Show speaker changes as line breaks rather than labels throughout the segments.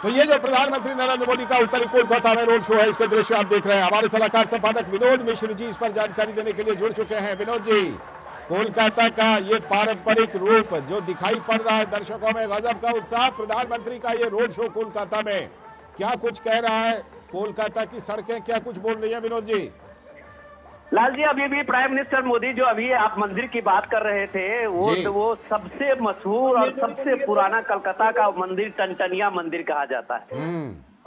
तो ये जो प्रधानमंत्री नरेंद्र मोदी का उत्तरी कोलकाता में रोड शो है, इसके दृश्य आप देख रहे हैं। हमारे सलाहकार संपादक विनोद मिश्र जी इस पर जानकारी देने के लिए जुड़ चुके हैं। विनोद जी, कोलकाता का ये पारंपरिक रूप जो दिखाई पड़ रहा है, दर्शकों में गजब का उत्साह। प्रधानमंत्री का ये रोड शो कोलकाता में क्या कुछ कह रहा है, कोलकाता की सड़कें क्या कुछ बोल रही है विनोद जी?
लाल जी, अभी भी प्राइम मिनिस्टर मोदी जो अभी आप मंदिर की बात कर रहे थे, वो सबसे मशहूर और सबसे पुराना कलकत्ता का मंदिर टनटनिया मंदिर कहा जाता है।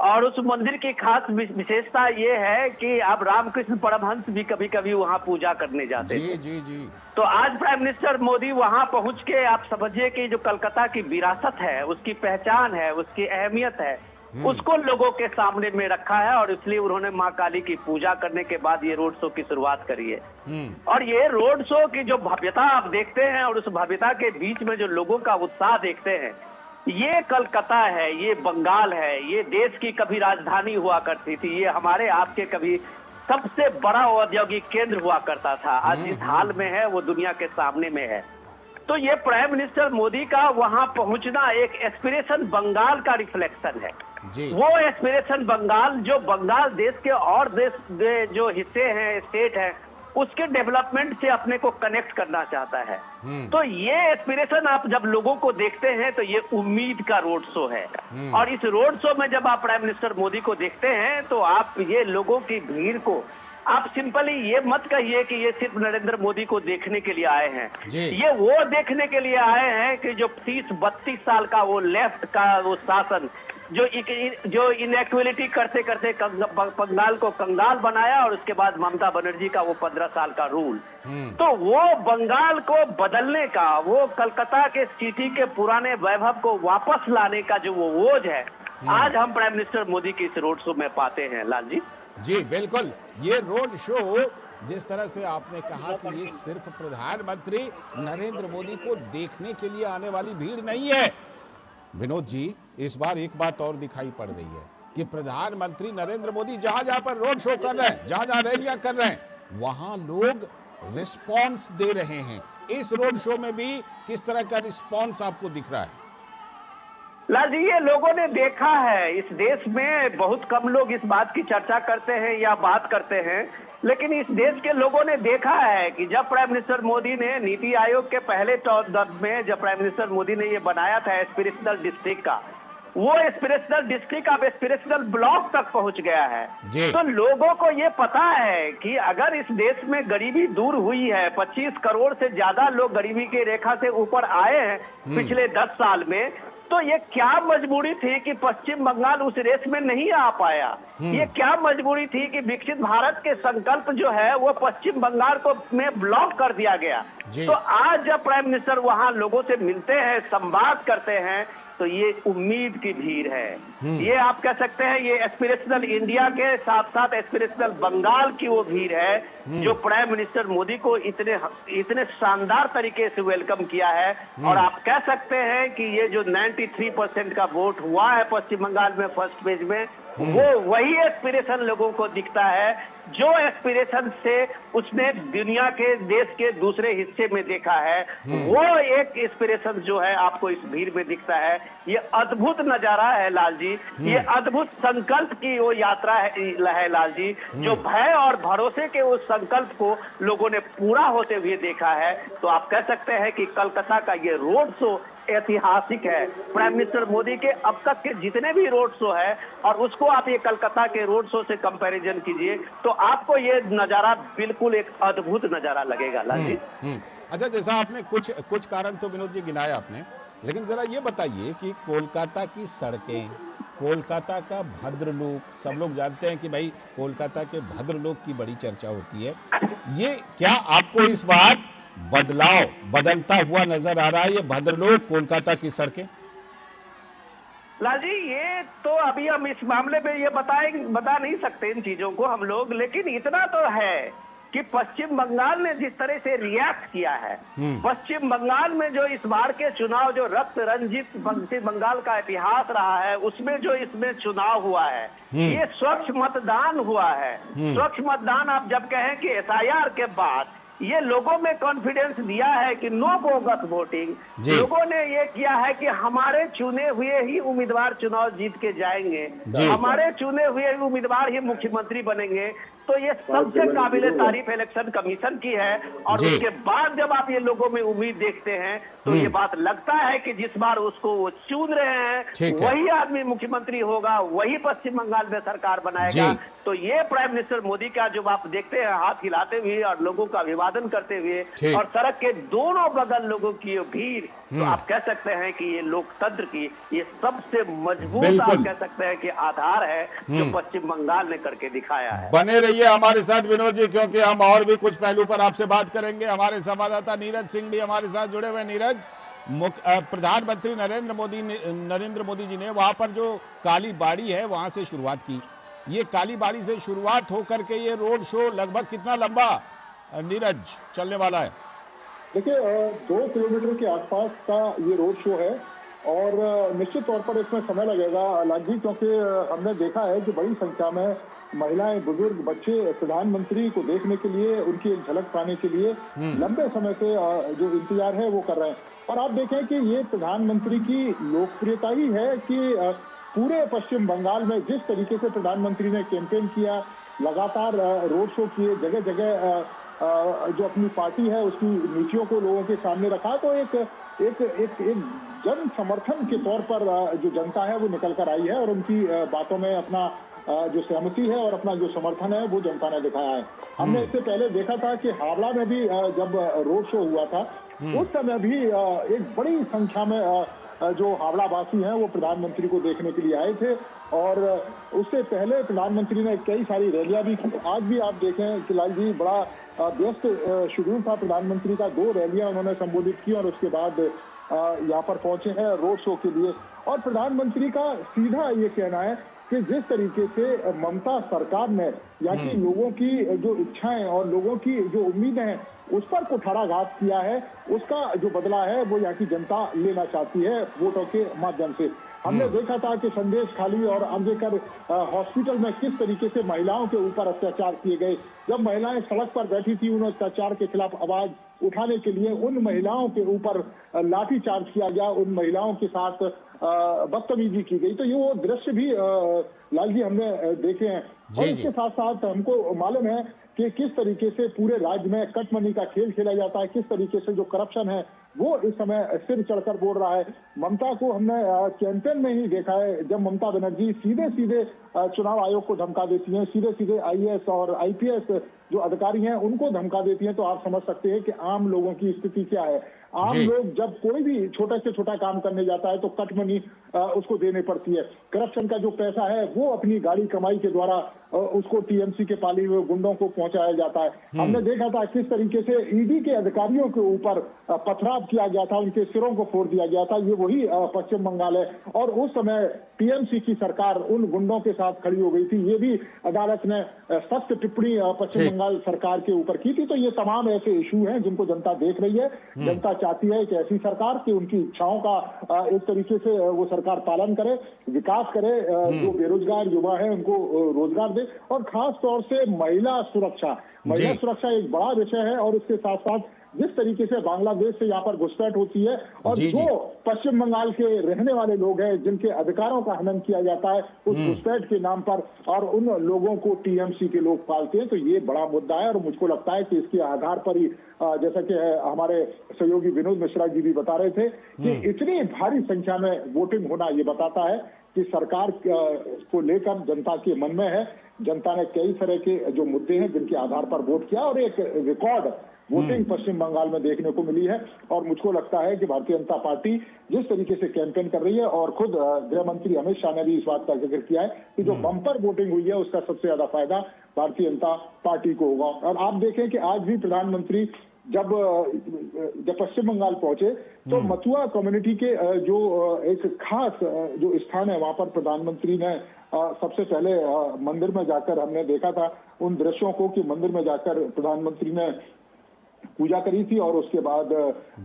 और उस मंदिर की खास विशेषता ये है कि अब रामकृष्ण परमहंस भी कभी कभी वहाँ पूजा करने जाते थे।
जी।
तो आज प्राइम मिनिस्टर मोदी वहाँ पहुँच के आप समझिए कि जो कलकत्ता की विरासत है, उसकी पहचान है, उसकी अहमियत है, उसको लोगों के सामने में रखा है। और इसलिए उन्होंने माँ काली की पूजा करने के बाद ये रोड शो की शुरुआत करी है। और ये रोड शो की जो भव्यता आप देखते हैं और उस भव्यता के बीच में जो लोगों का उत्साह देखते हैं, ये कलकत्ता है, ये बंगाल है, ये देश की कभी राजधानी हुआ करती थी, ये हमारे आपके कभी सबसे बड़ा औद्योगिक केंद्र हुआ करता था। आज जिस हाल में है वो दुनिया के सामने में है। तो ये प्राइम मिनिस्टर मोदी का वहां पहुंचना एक एस्पिरेशन बंगाल का रिफ्लेक्शन है। वो एस्पिरेशन बंगाल जो बंगाल देश के और देश जो हिस्से हैं, स्टेट है, उसके डेवलपमेंट से अपने को कनेक्ट करना चाहता है। तो ये एस्पिरेशन आप जब लोगों को देखते हैं तो ये उम्मीद का रोड शो है। और इस रोड शो में जब आप प्राइम मिनिस्टर मोदी को देखते हैं तो आप ये लोगों की भीड़ को आप सिंपली ये मत कहिए कि ये सिर्फ नरेंद्र मोदी को देखने के लिए आए हैं। ये वो देखने के लिए आए हैं कि जो 30-32 साल का वो लेफ्ट का वो शासन जो इनइक्वालिटी करते करते बंगाल को कंगाल बनाया, और उसके बाद ममता बनर्जी का वो 15 साल का रूल, तो वो बंगाल को बदलने का, वो कलकत्ता के सिटी के पुराने वैभव को वापस लाने का जो वो ओज है, आज हम प्राइम मिनिस्टर मोदी की इस रोड शो में पाते हैं। लाल जी
बिल्कुल, ये रोड शो जिस तरह से आपने कहा कि ये सिर्फ प्रधानमंत्री नरेंद्र मोदी को देखने के लिए आने वाली भीड़ नहीं है। विनोद जी, इस बार एक बात और दिखाई पड़ रही है कि प्रधानमंत्री नरेंद्र मोदी जहां जहां पर रोड शो कर रहे हैं, जहां जहां रैलियां कर रहे हैं, वहां लोग रिस्पॉन्स दे रहे हैं। इस रोड शो में भी किस तरह का रिस्पॉन्स आपको दिख रहा है?
लाल जी, ये लोगों ने देखा है, इस देश में बहुत कम लोग इस बात की चर्चा करते हैं या बात करते हैं, लेकिन इस देश के लोगों ने देखा है कि जब प्राइम मिनिस्टर मोदी ने नीति आयोग के पहले दौर में जब प्राइम मिनिस्टर मोदी ने ये बनाया था एस्पिरेशनल डिस्ट्रिक्ट का, वो एस्पिरेशनल डिस्ट्रिक्ट अब एस्पिरेशनल ब्लॉक तक पहुंच गया है। तो लोगों को ये पता है कि अगर इस देश में गरीबी दूर हुई है, 25 करोड़ से ज्यादा लोग गरीबी की रेखा से ऊपर आए हैं पिछले 10 साल में, तो ये क्या मजबूरी थी कि पश्चिम बंगाल उस रेस में नहीं आ पाया? ये क्या मजबूरी थी कि विकसित भारत के संकल्प जो है वो पश्चिम बंगाल को में ब्लॉक कर दिया गया? तो आज जब प्राइम मिनिस्टर वहां लोगों से मिलते हैं, संवाद करते हैं, तो ये उम्मीद की भीड़ है। ये आप कह सकते हैं ये एस्पिरेशनल इंडिया के साथ साथ एस्पिरेशनल बंगाल की वो भीड़ है जो प्राइम मिनिस्टर मोदी को इतने शानदार तरीके से वेलकम किया है। और आप कह सकते हैं कि ये जो 93% का वोट हुआ है पश्चिम बंगाल में फर्स्ट फेज में, वो वही एस्पिरेशन लोगों को दिखता है जो एस्पिरेशन से उसने दुनिया के देश के दूसरे हिस्से में देखा है। वो एक एस्पिरेशन जो है आपको इस भीड़ में दिखता है। ये अद्भुत नजारा है लाल जी, ये अद्भुत संकल्प की वो यात्रा है लाल जी, जो भय और भरोसे के उस संकल्प को लोगों ने पूरा होते हुए देखा है। तो आप कह सकते हैं कि कलकत्ता का ये रोड शो ऐतिहासिक है। प्राइम मिनिस्टर मोदी के अब तक के जितने भी रोड शो है और उसको आप ये कलकत्ता के रोड शो से कंपैरिजन कीजिए तो आपको ये नजारा बिल्कुल एक अद्भुत नजारा लगेगा लाल जी।
अच्छा, जैसा आपने कुछ कारण तो विनोद जी गिनाया आपने, लेकिन जरा ये बताइए कि कोलकाता की सड़कें, कोलकाता का भद्रलोक, सब लोग जानते हैं कि भाई कोलकाता के भद्रलोक की बड़ी चर्चा होती है, ये क्या आपको इस बार बदलता हुआ नजर आ रहा है ये भद्रलोक, कोलकाता की सड़कें?
लाल जी, ये तो अभी हम इस मामले में ये बता नहीं सकते इन चीजों को हम लोग, लेकिन इतना तो है कि पश्चिम बंगाल ने जिस तरह से रिएक्ट किया है, पश्चिम बंगाल में जो इस बार के चुनाव जो रक्त रंजित पश्चिम बंगाल का इतिहास रहा है, उसमें जो इसमें चुनाव हुआ है, ये स्वच्छ मतदान हुआ है। स्वच्छ मतदान आप जब कहें कि एसआईआर के बाद ये लोगों में कॉन्फिडेंस दिया है कि नो बोगस वोटिंग।
जी।
लोगों ने ये किया है कि हमारे चुने हुए ही उम्मीदवार चुनाव जीत के जाएंगे,
जी।
हमारे चुने हुए ही उम्मीदवार ही मुख्यमंत्री बनेंगे। तो ये सबसे काबिले तारीफ इलेक्शन कमीशन की है। और
जी।
उसके बाद जब आप ये लोगों में उम्मीद देखते हैं तो ये बात लगता है कि जिस बार उसको वो चुन रहे हैं
ठीक है।
वही आदमी मुख्यमंत्री होगा, वही पश्चिम बंगाल में सरकार बनाएगा।
जी।
तो ये प्राइम मिनिस्टर मोदी का जब आप देखते हैं हाथ हिलाते हुए और लोगों का अभिवादन करते हुए
ठीक।
और सड़क के दोनों बगल लोगों की ये भीड़, तो आप कह सकते हैं कि ये लोकतंत्र की ये सबसे मजबूत आप
बिल्कुल।
कह सकते हैं कि आधार है जो पश्चिम बंगाल ने करके दिखाया है।
बने रहिए हमारे साथ विनोद जी, क्योंकि हम और भी कुछ पहलू पर आपसे बात करेंगे। हमारे संवाददाता नीरज सिंह भी हमारे साथ जुड़े हुए। नीरज, प्रधानमंत्री नरेंद्र मोदी जी ने वहां पर जो काली बाड़ी है वहां से शुरुआत की। ये काली बाड़ी से शुरुआत होकर के ये रोड शो लगभग कितना लंबा नीरज चलने वाला है?
देखिए 2 किलोमीटर के आसपास का ये रोड शो है और निश्चित तौर पर इसमें समय लगेगा लालजी, क्योंकि हमने देखा है कि बड़ी संख्या में महिलाएं, बुजुर्ग, बच्चे प्रधानमंत्री को देखने के लिए, उनकी एक झलक पाने के लिए लंबे समय से जो इंतजार है वो कर रहे हैं। और आप देखें कि ये प्रधानमंत्री की लोकप्रियता ही है कि पूरे पश्चिम बंगाल में जिस तरीके से प्रधानमंत्री ने कैंपेन किया, लगातार रोड शो किए, जगह जगह जो अपनी पार्टी है उसकी नीतियों को लोगों के सामने रखा, तो एक एक एक एक जन समर्थन के तौर पर जो जनता है वो निकल कर आई है और उनकी बातों में अपना जो सहमति है और अपना जो समर्थन है वो जनता ने दिखाया है। हमने इससे पहले देखा था कि हावड़ा में भी जब रोड शो हुआ था उस समय भी एक बड़ी संख्या में जो हावड़ा वासी हैं वो प्रधानमंत्री को देखने के लिए आए थे और उससे पहले प्रधानमंत्री ने कई सारी रैलियां भी की। आज भी आप देखें कि लाल जी बड़ा व्यस्त शेड्यूल था प्रधानमंत्री का, 2 रैलियां उन्होंने संबोधित की और उसके बाद यहाँ पर पहुंचे हैं रोड शो के लिए। और प्रधानमंत्री का सीधा ये कहना है कि जिस तरीके से ममता सरकार ने यहाँ के लोगों की जो इच्छाएं और लोगों की जो उम्मीदें हैं उस पर कुठाराघात किया है, उसका जो बदला है वो यहाँ की जनता लेना चाहती है वोटों के माध्यम से। हमने देखा था कि संदेश खाली और अम्बेडकर हॉस्पिटल में किस तरीके से महिलाओं के ऊपर अत्याचार किए गए। जब महिलाएं सड़क पर बैठी थी उन अत्याचार के खिलाफ आवाज उठाने के लिए उन महिलाओं के ऊपर लाठीचार्ज किया गया, उन महिलाओं के साथ बदतमीजी की गई। तो ये वो दृश्य भी लाल जी हमने देखे हैं। और इसके साथ साथ हमको मालूम है कि किस तरीके से पूरे राज्य में कट मनी का खेल खेला जाता है, किस तरीके से जो करप्शन है वो इस समय सिर चढ़कर बोल रहा है। ममता को हमने कैंपेन में ही देखा है, जब ममता बनर्जी सीधे सीधे चुनाव आयोग को धमका देती हैं, सीधे सीधे आईएएस और आईपीएस जो अधिकारी हैं उनको धमका देती हैं, तो आप समझ सकते हैं कि आम लोगों की स्थिति क्या है। आम लोग जब कोई भी छोटा से छोटा काम करने जाता है तो कट मनी उसको देनी पड़ती है। करप्शन का जो पैसा है वो अपनी गाड़ी कमाई के द्वारा उसको टीएमसी के पाले हुए गुंडों को पहुंचाया जाता है। हमने देखा था किस तरीके से ईडी के अधिकारियों के ऊपर पथराव किया गया था, उनके सिरों को फोड़ दिया गया था। ये वही पश्चिम बंगाल है और उस समय टीएमसी की सरकार उन गुंडों के साथ खड़ी हो गई थी। ये भी अदालत ने सख्त टिप्पणी पश्चिम बंगाल सरकार के ऊपर की थी। तो ये तमाम ऐसे इशू हैं जिनको जनता देख रही है। जनता चाहती है कि ऐसी सरकार की उनकी इच्छाओं का एक तरीके से वो सरकार पालन करे, विकास करे, जो बेरोजगार युवा है उनको रोजगार दे और खास तौर से महिला सुरक्षा। महिला सुरक्षा एक बड़ा विषय है और इसके साथ साथ जिस तरीके से बांग्लादेश से यहाँ पर घुसपैठ होती है और जो पश्चिम बंगाल के रहने वाले लोग हैं जिनके अधिकारों का हनन किया जाता है उस घुसपैठ के नाम पर और उन लोगों को टीएमसी के लोग पालते हैं, तो ये बड़ा मुद्दा है। और मुझको लगता है कि इसके आधार पर ही जैसा कि हमारे सहयोगी विनोद मिश्रा जी भी बता रहे थे कि इतनी भारी संख्या में वोटिंग होना ये बताता है कि सरकार को लेकर जनता के मन में है। जनता ने कई तरह के जो मुद्दे हैं जिनके आधार पर वोट किया और एक रिकॉर्ड वोटिंग पश्चिम बंगाल में देखने को मिली है। और मुझको लगता है कि भारतीय जनता पार्टी जिस तरीके से कैंपेन कर रही है और खुद गृह मंत्री अमित शाह ने भी इस बात का जिक्र किया है कि जो बम्पर वोटिंग हुई है उसका सबसे ज्यादा फायदा भारतीय जनता पार्टी को होगा। और आप देखें कि आज भी प्रधानमंत्री जब पश्चिम बंगाल पहुंचे तो मथुआ कम्युनिटी के जो एक खास जो स्थान है वहां पर प्रधानमंत्री ने सबसे पहले मंदिर में जाकर हमने देखा था उन दृश्यों को कि मंदिर में जाकर प्रधानमंत्री ने पूजा करी थी और उसके बाद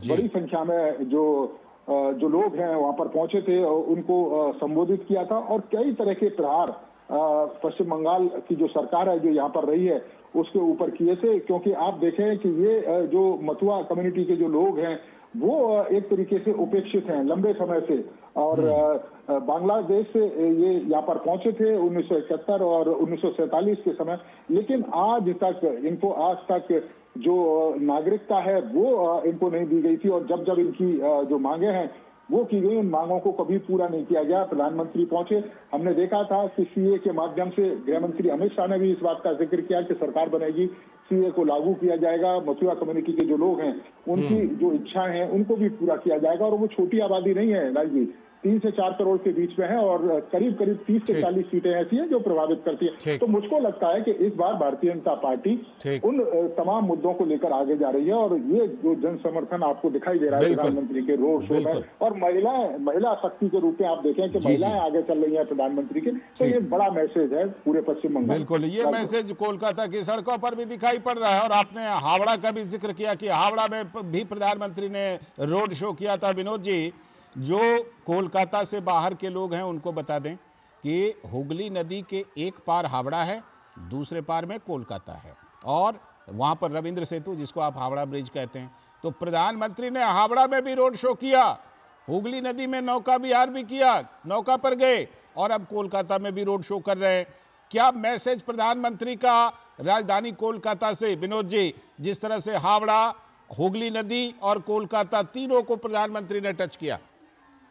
बड़ी संख्या में जो लोग हैं वहां पर पहुंचे थे उनको संबोधित किया था और कई तरह के प्रहार पश्चिम बंगाल की जो सरकार है जो यहाँ पर रही है उसके ऊपर किए थे। क्योंकि आप देखें कि ये जो मथुआ कम्युनिटी के जो लोग हैं वो एक तरीके से उपेक्षित हैं लंबे समय से, और बांग्लादेश से ये यहाँ पर पहुंचे थे 1971 और 1947 के समय, लेकिन आज तक जो नागरिकता है वो इनको नहीं दी गई थी। और जब जब इनकी जो मांगे हैं वो की गई, उन मांगों को कभी पूरा नहीं किया गया। प्रधानमंत्री पहुंचे, हमने देखा था कि सीए के माध्यम से गृह मंत्री अमित शाह ने भी इस बात का जिक्र किया कि सरकार बनेगी, सीए को लागू किया जाएगा, मथुरा कम्युनिटी के जो लोग हैं उनकी जो इच्छाएं हैं उनको भी पूरा किया जाएगा। और वो छोटी आबादी नहीं है राजवीर, 3 से 4 करोड़ के बीच में है और करीब 30 से 40 सीटें ऐसी हैं जो प्रभावित करती है। तो मुझको लगता है कि इस बार भारतीय जनता पार्टी उन तमाम मुद्दों को लेकर आगे जा रही है, और ये जो जन समर्थन आपको दिखाई दे रहा है प्रधानमंत्री के रोड शो में, और महिला शक्ति के रूप में आप देखें कि महिलाएं आगे चल रही है प्रधानमंत्री के, तो ये बड़ा मैसेज है पूरे पश्चिम बंगाल।
बिल्कुल, ये मैसेज कोलकाता की सड़कों पर भी दिखाई पड़ रहा है। और आपने हावड़ा का भी जिक्र किया कि हावड़ा में भी प्रधानमंत्री ने रोड शो किया था। विनोद जी, जो कोलकाता से बाहर के लोग हैं उनको बता दें कि हुगली नदी के एक पार हावड़ा है, दूसरे पार में कोलकाता है, और वहां पर रविंद्र सेतु जिसको आप हावड़ा ब्रिज कहते हैं। तो प्रधानमंत्री ने हावड़ा में भी रोड शो किया, हुगली नदी में नौका विहार भी किया, नौका पर गए, और अब कोलकाता में भी रोड शो कर रहे हैं। क्या मैसेज प्रधानमंत्री का राजधानी कोलकाता से, विनोद जी, जिस तरह से हावड़ा, हुगली नदी और कोलकाता तीनों को प्रधानमंत्री ने टच किया?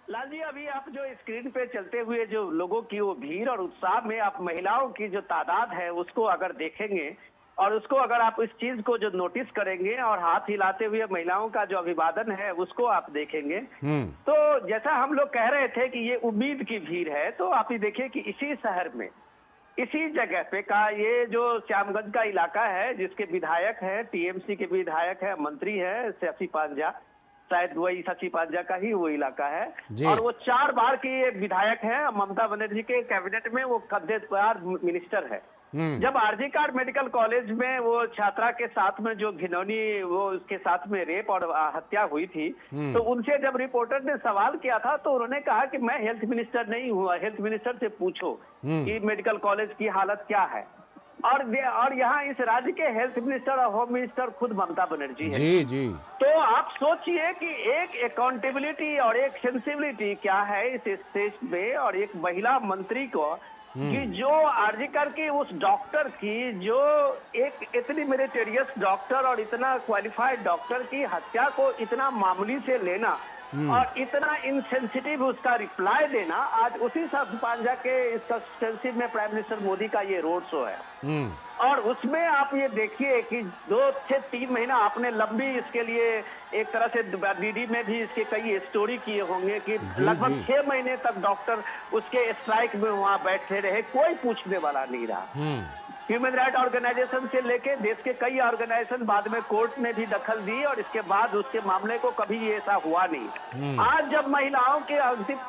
लाल जी, अभी आप जो स्क्रीन पे चलते हुए जो लोगों की वो भीड़ और उत्साह में आप महिलाओं की जो तादाद है उसको अगर देखेंगे, और उसको अगर आप इस चीज को जो नोटिस करेंगे और हाथ हिलाते हुए महिलाओं का जो अभिवादन है उसको आप देखेंगे, तो जैसा हम लोग कह रहे थे कि ये उम्मीद की भीड़ है, तो आप ये देखिए कि इसी शहर में, इसी जगह पे का ये जो श्यामगंज का इलाका है, जिसके विधायक है, टीएमसी के विधायक है, मंत्री है शशि पांजा, शायद वही शशि पांजा का ही वो इलाका है, और वो 4 बार के विधायक है, ममता बनर्जी के कैबिनेट में वो कद्देदार मिनिस्टर है। जब आरजी कार्ड मेडिकल कॉलेज में वो छात्रा के साथ में जो घिनौनी वो उसके साथ में रेप और हत्या हुई थी, तो उनसे जब रिपोर्टर ने सवाल किया था तो उन्होंने कहा कि मैं हेल्थ मिनिस्टर नहीं हुआ, हेल्थ मिनिस्टर से पूछो कि मेडिकल कॉलेज की हालत क्या है। और यहाँ इस राज्य के हेल्थ मिनिस्टर और होम मिनिस्टर खुद ममता बनर्जी है।
जी।
तो आप सोचिए कि एक अकाउंटेबिलिटी और एक सेंसिबिलिटी क्या है इस स्टेज में, और एक महिला मंत्री को कि जो आर्जिकर की उस डॉक्टर की, जो एक इतनी मेरिटोरियस डॉक्टर और इतना क्वालिफाइड डॉक्टर की हत्या को इतना मामूली से लेना और इतना इनसेंसिटिव उसका रिप्लाई देना, आज उसी शशि पांजा के इस कंस्टिट्यूंसी में प्राइम मिनिस्टर मोदी का ये रोड शो है। और उसमें आप ये देखिए कि 2 से 3 महीना आपने लंबी इसके लिए एक तरह से डीडी में भी इसके कई स्टोरी किए होंगे कि लगभग 6 महीने तक डॉक्टर उसके स्ट्राइक में वहां बैठे रहे, कोई पूछने वाला नहीं रहा। ह्यूमन राइट ऑर्गेनाइजेशन से लेके देश के कई ऑर्गेनाइजेशन बाद में कोर्ट ने भी दखल दी, और इसके बाद उसके मामले को कभी ऐसा हुआ नहीं। आज जब महिलाओं के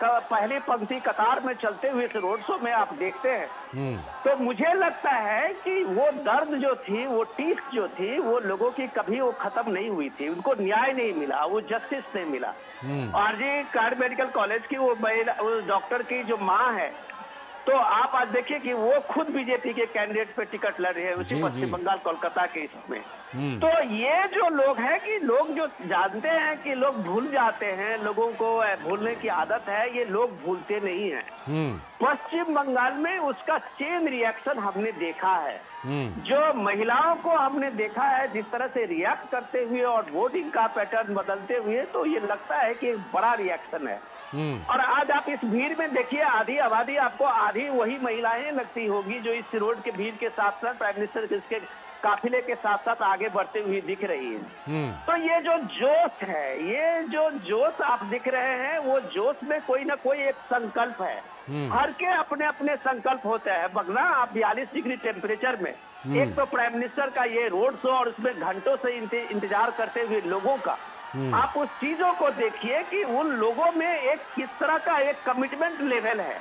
पहली पंक्ति कतार में चलते हुए इस रोड शो में आप देखते हैं, तो मुझे लगता है कि वो दर्द जो थी, वो टीस जो थी, वो लोगों की कभी वो खत्म नहीं हुई थी, उनको न्याय नहीं मिला, वो जस्टिस नहीं मिला। आरजी कार्ड मेडिकल कॉलेज की वो महिला, वो डॉक्टर की जो माँ है, तो आप आज देखिए कि वो खुद बीजेपी के कैंडिडेट पे टिकट लड़ रहे हैं उसी पश्चिम बंगाल कोलकाता के इसमें। तो ये जो लोग हैं कि लोग जो जानते हैं कि लोग भूल जाते हैं, लोगों को भूलने की आदत है, ये लोग भूलते नहीं हैं। पश्चिम बंगाल में उसका चेन रिएक्शन हमने देखा है, जो महिलाओं को हमने देखा है जिस तरह से रिएक्ट करते हुए और वोटिंग का पैटर्न बदलते हुए, तो ये लगता है कि एक बड़ा रिएक्शन है। और आज आप इस भीड़ में देखिए, आधी आबादी आपको आधी वही महिलाएं लगती होगी जो इस रोड के भीड़ के साथ साथ प्राइम मिनिस्टर के काफिले के साथ साथ आगे बढ़ते हुए दिख रही है। तो ये जो जोश है, ये जो जोश आप दिख रहे हैं, वो जोश में कोई ना कोई एक संकल्प है। हर के अपने अपने संकल्प होते हैं। बगना आप 42 डिग्री टेम्परेचर में एक तो प्राइम मिनिस्टर का ये रोड शो और उसमें घंटों से इंतजार करते हुए लोगों का, आप उस चीजों को देखिए कि उन लोगों में एक किस तरह का एक कमिटमेंट लेवल है,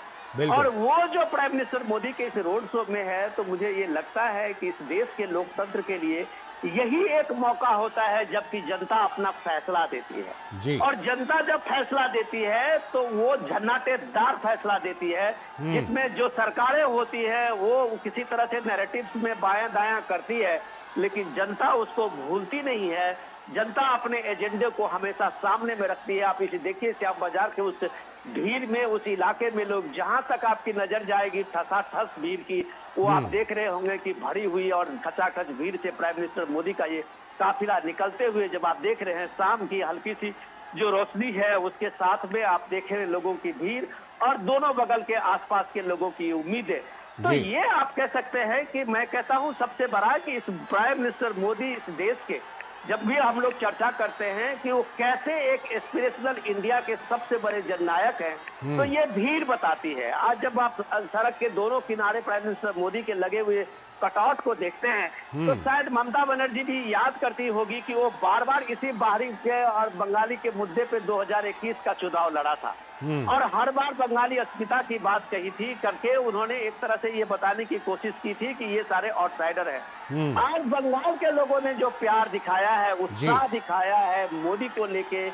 और वो जो प्राइम मिनिस्टर मोदी के इस रोड शो में है, तो मुझे ये लगता है कि इस देश के लोकतंत्र के लिए यही एक मौका होता है जबकि जनता अपना फैसला देती
जी।
है। और जनता जब फैसला देती है तो वो झन्नाटेदार फैसला देती है, जिसमें जो सरकारें होती है वो किसी तरह से नैरेटिव्स में बायां दायां करती है, लेकिन जनता उसको भूलती नहीं है। जनता अपने एजेंडे को हमेशा सामने में रखती है। आप इसे देखिए, श्याम बाजार के उस भीड़ में, उस इलाके में लोग जहां तक आपकी नजर जाएगी ठसाठस भीड़ की, वो आप देख रहे होंगे कि भरी हुई और खचाखच भीड़ से प्राइम मिनिस्टर मोदी का ये काफिला निकलते हुए जब आप देख रहे हैं, शाम की हल्की सी जो रोशनी है उसके साथ में आप देख रहे हैं लोगों की भीड़ और दोनों बगल के आसपास के लोगों की उम्मीदें। तो ये आप कह सकते हैं कि मैं कहता हूं सबसे बड़ा कि इस प्राइम मिनिस्टर मोदी इस देश के, जब भी हम लोग चर्चा करते हैं कि वो कैसे एक एस्पिरेशनल इंडिया के सबसे बड़े जननायक हैं, तो ये भीड़ बताती है। आज जब आप सड़क के दोनों किनारे प्राइम मिनिस्टर मोदी के लगे हुए कटआउट को देखते हैं, तो शायद ममता बनर्जी भी याद करती होगी कि वो बार बार इसी बाहरी के और बंगाली के मुद्दे पे 2021 का चुनाव लड़ा था और हर बार बंगाली अस्मिता की बात कही थी करके उन्होंने एक तरह से ये बताने की कोशिश की थी कि ये सारे आउटसाइडर हैं। आज बंगाल के लोगों ने जो प्यार दिखाया है, उत्साह दिखाया है मोदी को लेके,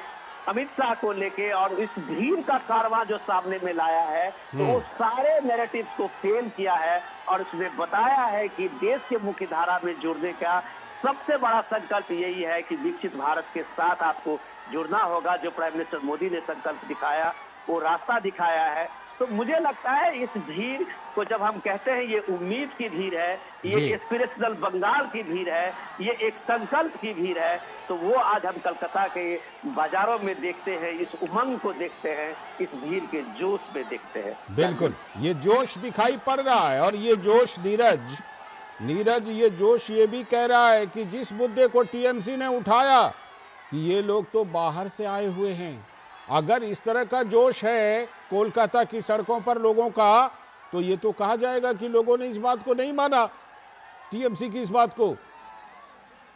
अमित शाह को लेके और इस भीड़ का कारवां जो सामने में लाया है, तो वो सारे नैरेटिव्स को फेल किया है और उसने बताया है कि देश के मुख्य धारा में जुड़ने का सबसे बड़ा संकल्प यही है कि विकसित भारत के साथ आपको जुड़ना होगा। जो प्राइम मिनिस्टर मोदी ने संकल्प दिखाया, वो रास्ता दिखाया है। तो मुझे लगता है इस भीड़ को जब हम कहते हैं ये उम्मीद की भीड़ है, ये एस्पिरेशनल बंगाल की भीड़ है, ये एक संकल्प की भीड़ है, तो वो आज हम कलकत्ता के बाजारों में देखते हैं, इस उमंग को देखते हैं, इस भीड़ के जोश में देखते हैं।
बिल्कुल, ये जोश दिखाई पड़ रहा है और ये जोश नीरज ये जोश ये भी कह रहा है कि जिस मुद्दे को टीएमसी ने उठाया कि ये लोग तो बाहर से आए हुए हैं, अगर इस तरह का जोश है कोलकाता की सड़कों पर लोगों का, तो ये तो कहा जाएगा कि लोगों ने इस बात को नहीं माना, टीएमसी की इस बात को।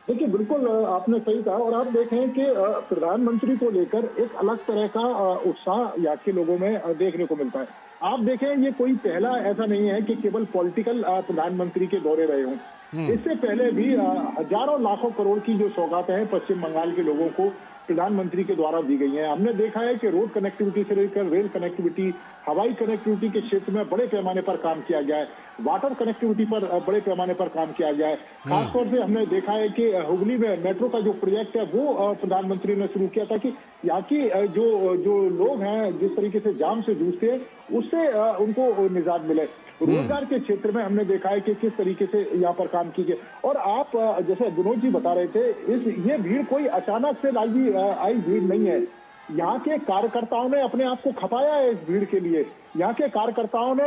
देखिए, बिल्कुल आपने सही कहा और आप देखें कि प्रधानमंत्री को लेकर एक अलग तरह का उत्साह यहाँ के लोगों में देखने को मिलता है। आप देखें, ये कोई पहला ऐसा नहीं है कि केवल पॉलिटिकल प्रधानमंत्री के दौरे रहे हों। इससे पहले भी हजारों लाखों करोड़ की जो सौगातें हैं पश्चिम बंगाल के लोगों को प्रधानमंत्री के द्वारा दी गई हैं। हमने देखा है कि रोड कनेक्टिविटी से लेकर रेल कनेक्टिविटी, हवाई कनेक्टिविटी के क्षेत्र में बड़े पैमाने पर काम किया गया है, वाटर कनेक्टिविटी पर बड़े पैमाने पर काम किया गया है। खासतौर से हमने देखा है कि हुगली में मेट्रो का जो प्रोजेक्ट है वो प्रधानमंत्री ने शुरू किया था कि यहाँ की जो लोग हैं जिस तरीके से जाम से जूझते हैं उससे उनको निजात मिले। रोजगार के क्षेत्र में हमने देखा है कि किस तरीके से यहाँ पर काम की गई। और आप जैसे विनोद जी बता रहे थे, ये भीड़ कोई अचानक से लालजी आई भीड़ नहीं है। यहाँ के कार्यकर्ताओं ने अपने आप को खपाया है इस भीड़ के लिए। यहाँ के कार्यकर्ताओं ने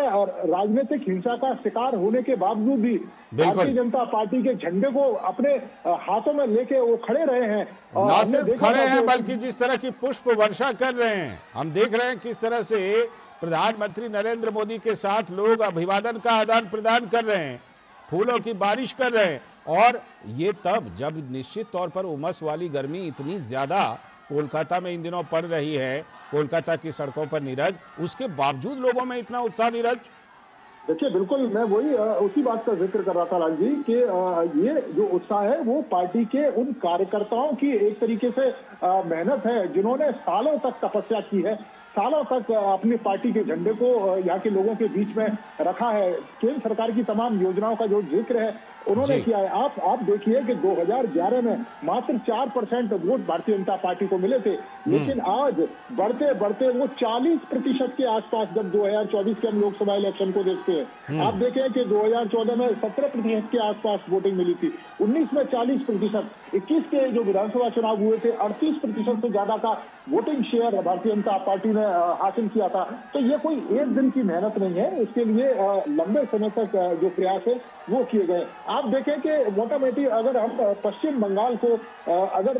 राजनीतिक हिंसा का शिकार होने के बावजूद भी भारतीय जनता पार्टी के झंडे को अपने हाथों में लेके वो खड़े रहे हैं।
न सिर्फ खड़े हैं बल्कि जिस तरह की पुष्प वर्षा कर रहे हैं, हम देख रहे हैं किस तरह से प्रधानमंत्री नरेंद्र मोदी के साथ लोग अभिवादन का आदान प्रदान कर रहे हैं, फूलों की बारिश कर रहे हैं। और ये तब जब निश्चित तौर पर उमस वाली गर्मी इतनी ज्यादा कोलकाता में इन दिनों पड़ रही है, कोलकाता की सड़कों पर नीरज, उसके बावजूद लोगों में इतना उत्साह नीरज।
देखिए, बिल्कुल मैं वही उसी बात का जिक्र कर रहा था लाल जी कि ये जो उत्साह है वो पार्टी के उन कार्यकर्ताओं की एक तरीके से मेहनत है जिन्होंने सालों तक तपस्या की है, सालों तक अपनी पार्टी के झंडे को यहाँ के लोगों के बीच में रखा है। केंद्र सरकार की तमाम योजनाओं का जो जिक्र है उन्होंने किया है। आप देखिए कि 2011 में मात्र 4% वोट भारतीय जनता पार्टी को मिले थे, लेकिन आज बढ़ते बढ़ते वो 40% के आसपास, जब 2024 के हम लोकसभा इलेक्शन को देखते हैं, आप देखें कि 2014 में 17% के आसपास वोटिंग मिली थी, 19 में 40%, 21 के जो विधानसभा चुनाव हुए थे 38% से ज्यादा का voting share Bharatiya Janata party ने हासिल किया था। तो ये कोई एक दिन की मेहनत नहीं है, इसके लिए लंबे समय तक जो प्रयास है वो किए गए। आप देखें कि मोटामोटी अगर हम पश्चिम बंगाल को अगर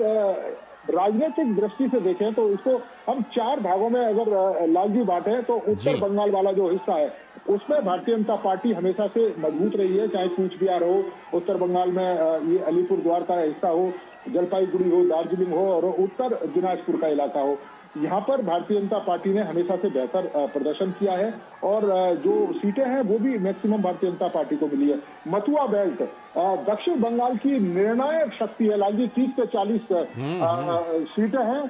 राजनीतिक दृष्टि से देखें तो इसको हम 4 भागों में अगर लालजी बांटे तो उत्तर बंगाल वाला जो हिस्सा है उसमें भारतीय जनता पार्टी हमेशा से मजबूत रही है, चाहे कूच बिहार हो, उत्तर बंगाल में ये अलीपुर द्वार का हिस्सा हो, जलपाईगुड़ी हो, दार्जिलिंग हो और उत्तर दिनाजपुर का इलाका हो। यहाँ पर भारतीय जनता पार्टी ने हमेशा से बेहतर प्रदर्शन किया है और जो सीटें हैं वो भी मैक्सिमम भारतीय जनता पार्टी को मिली है। मथुरा बेल्ट दक्षिण बंगाल की निर्णायक शक्ति है, लागी 30 से 40 सीटें हैं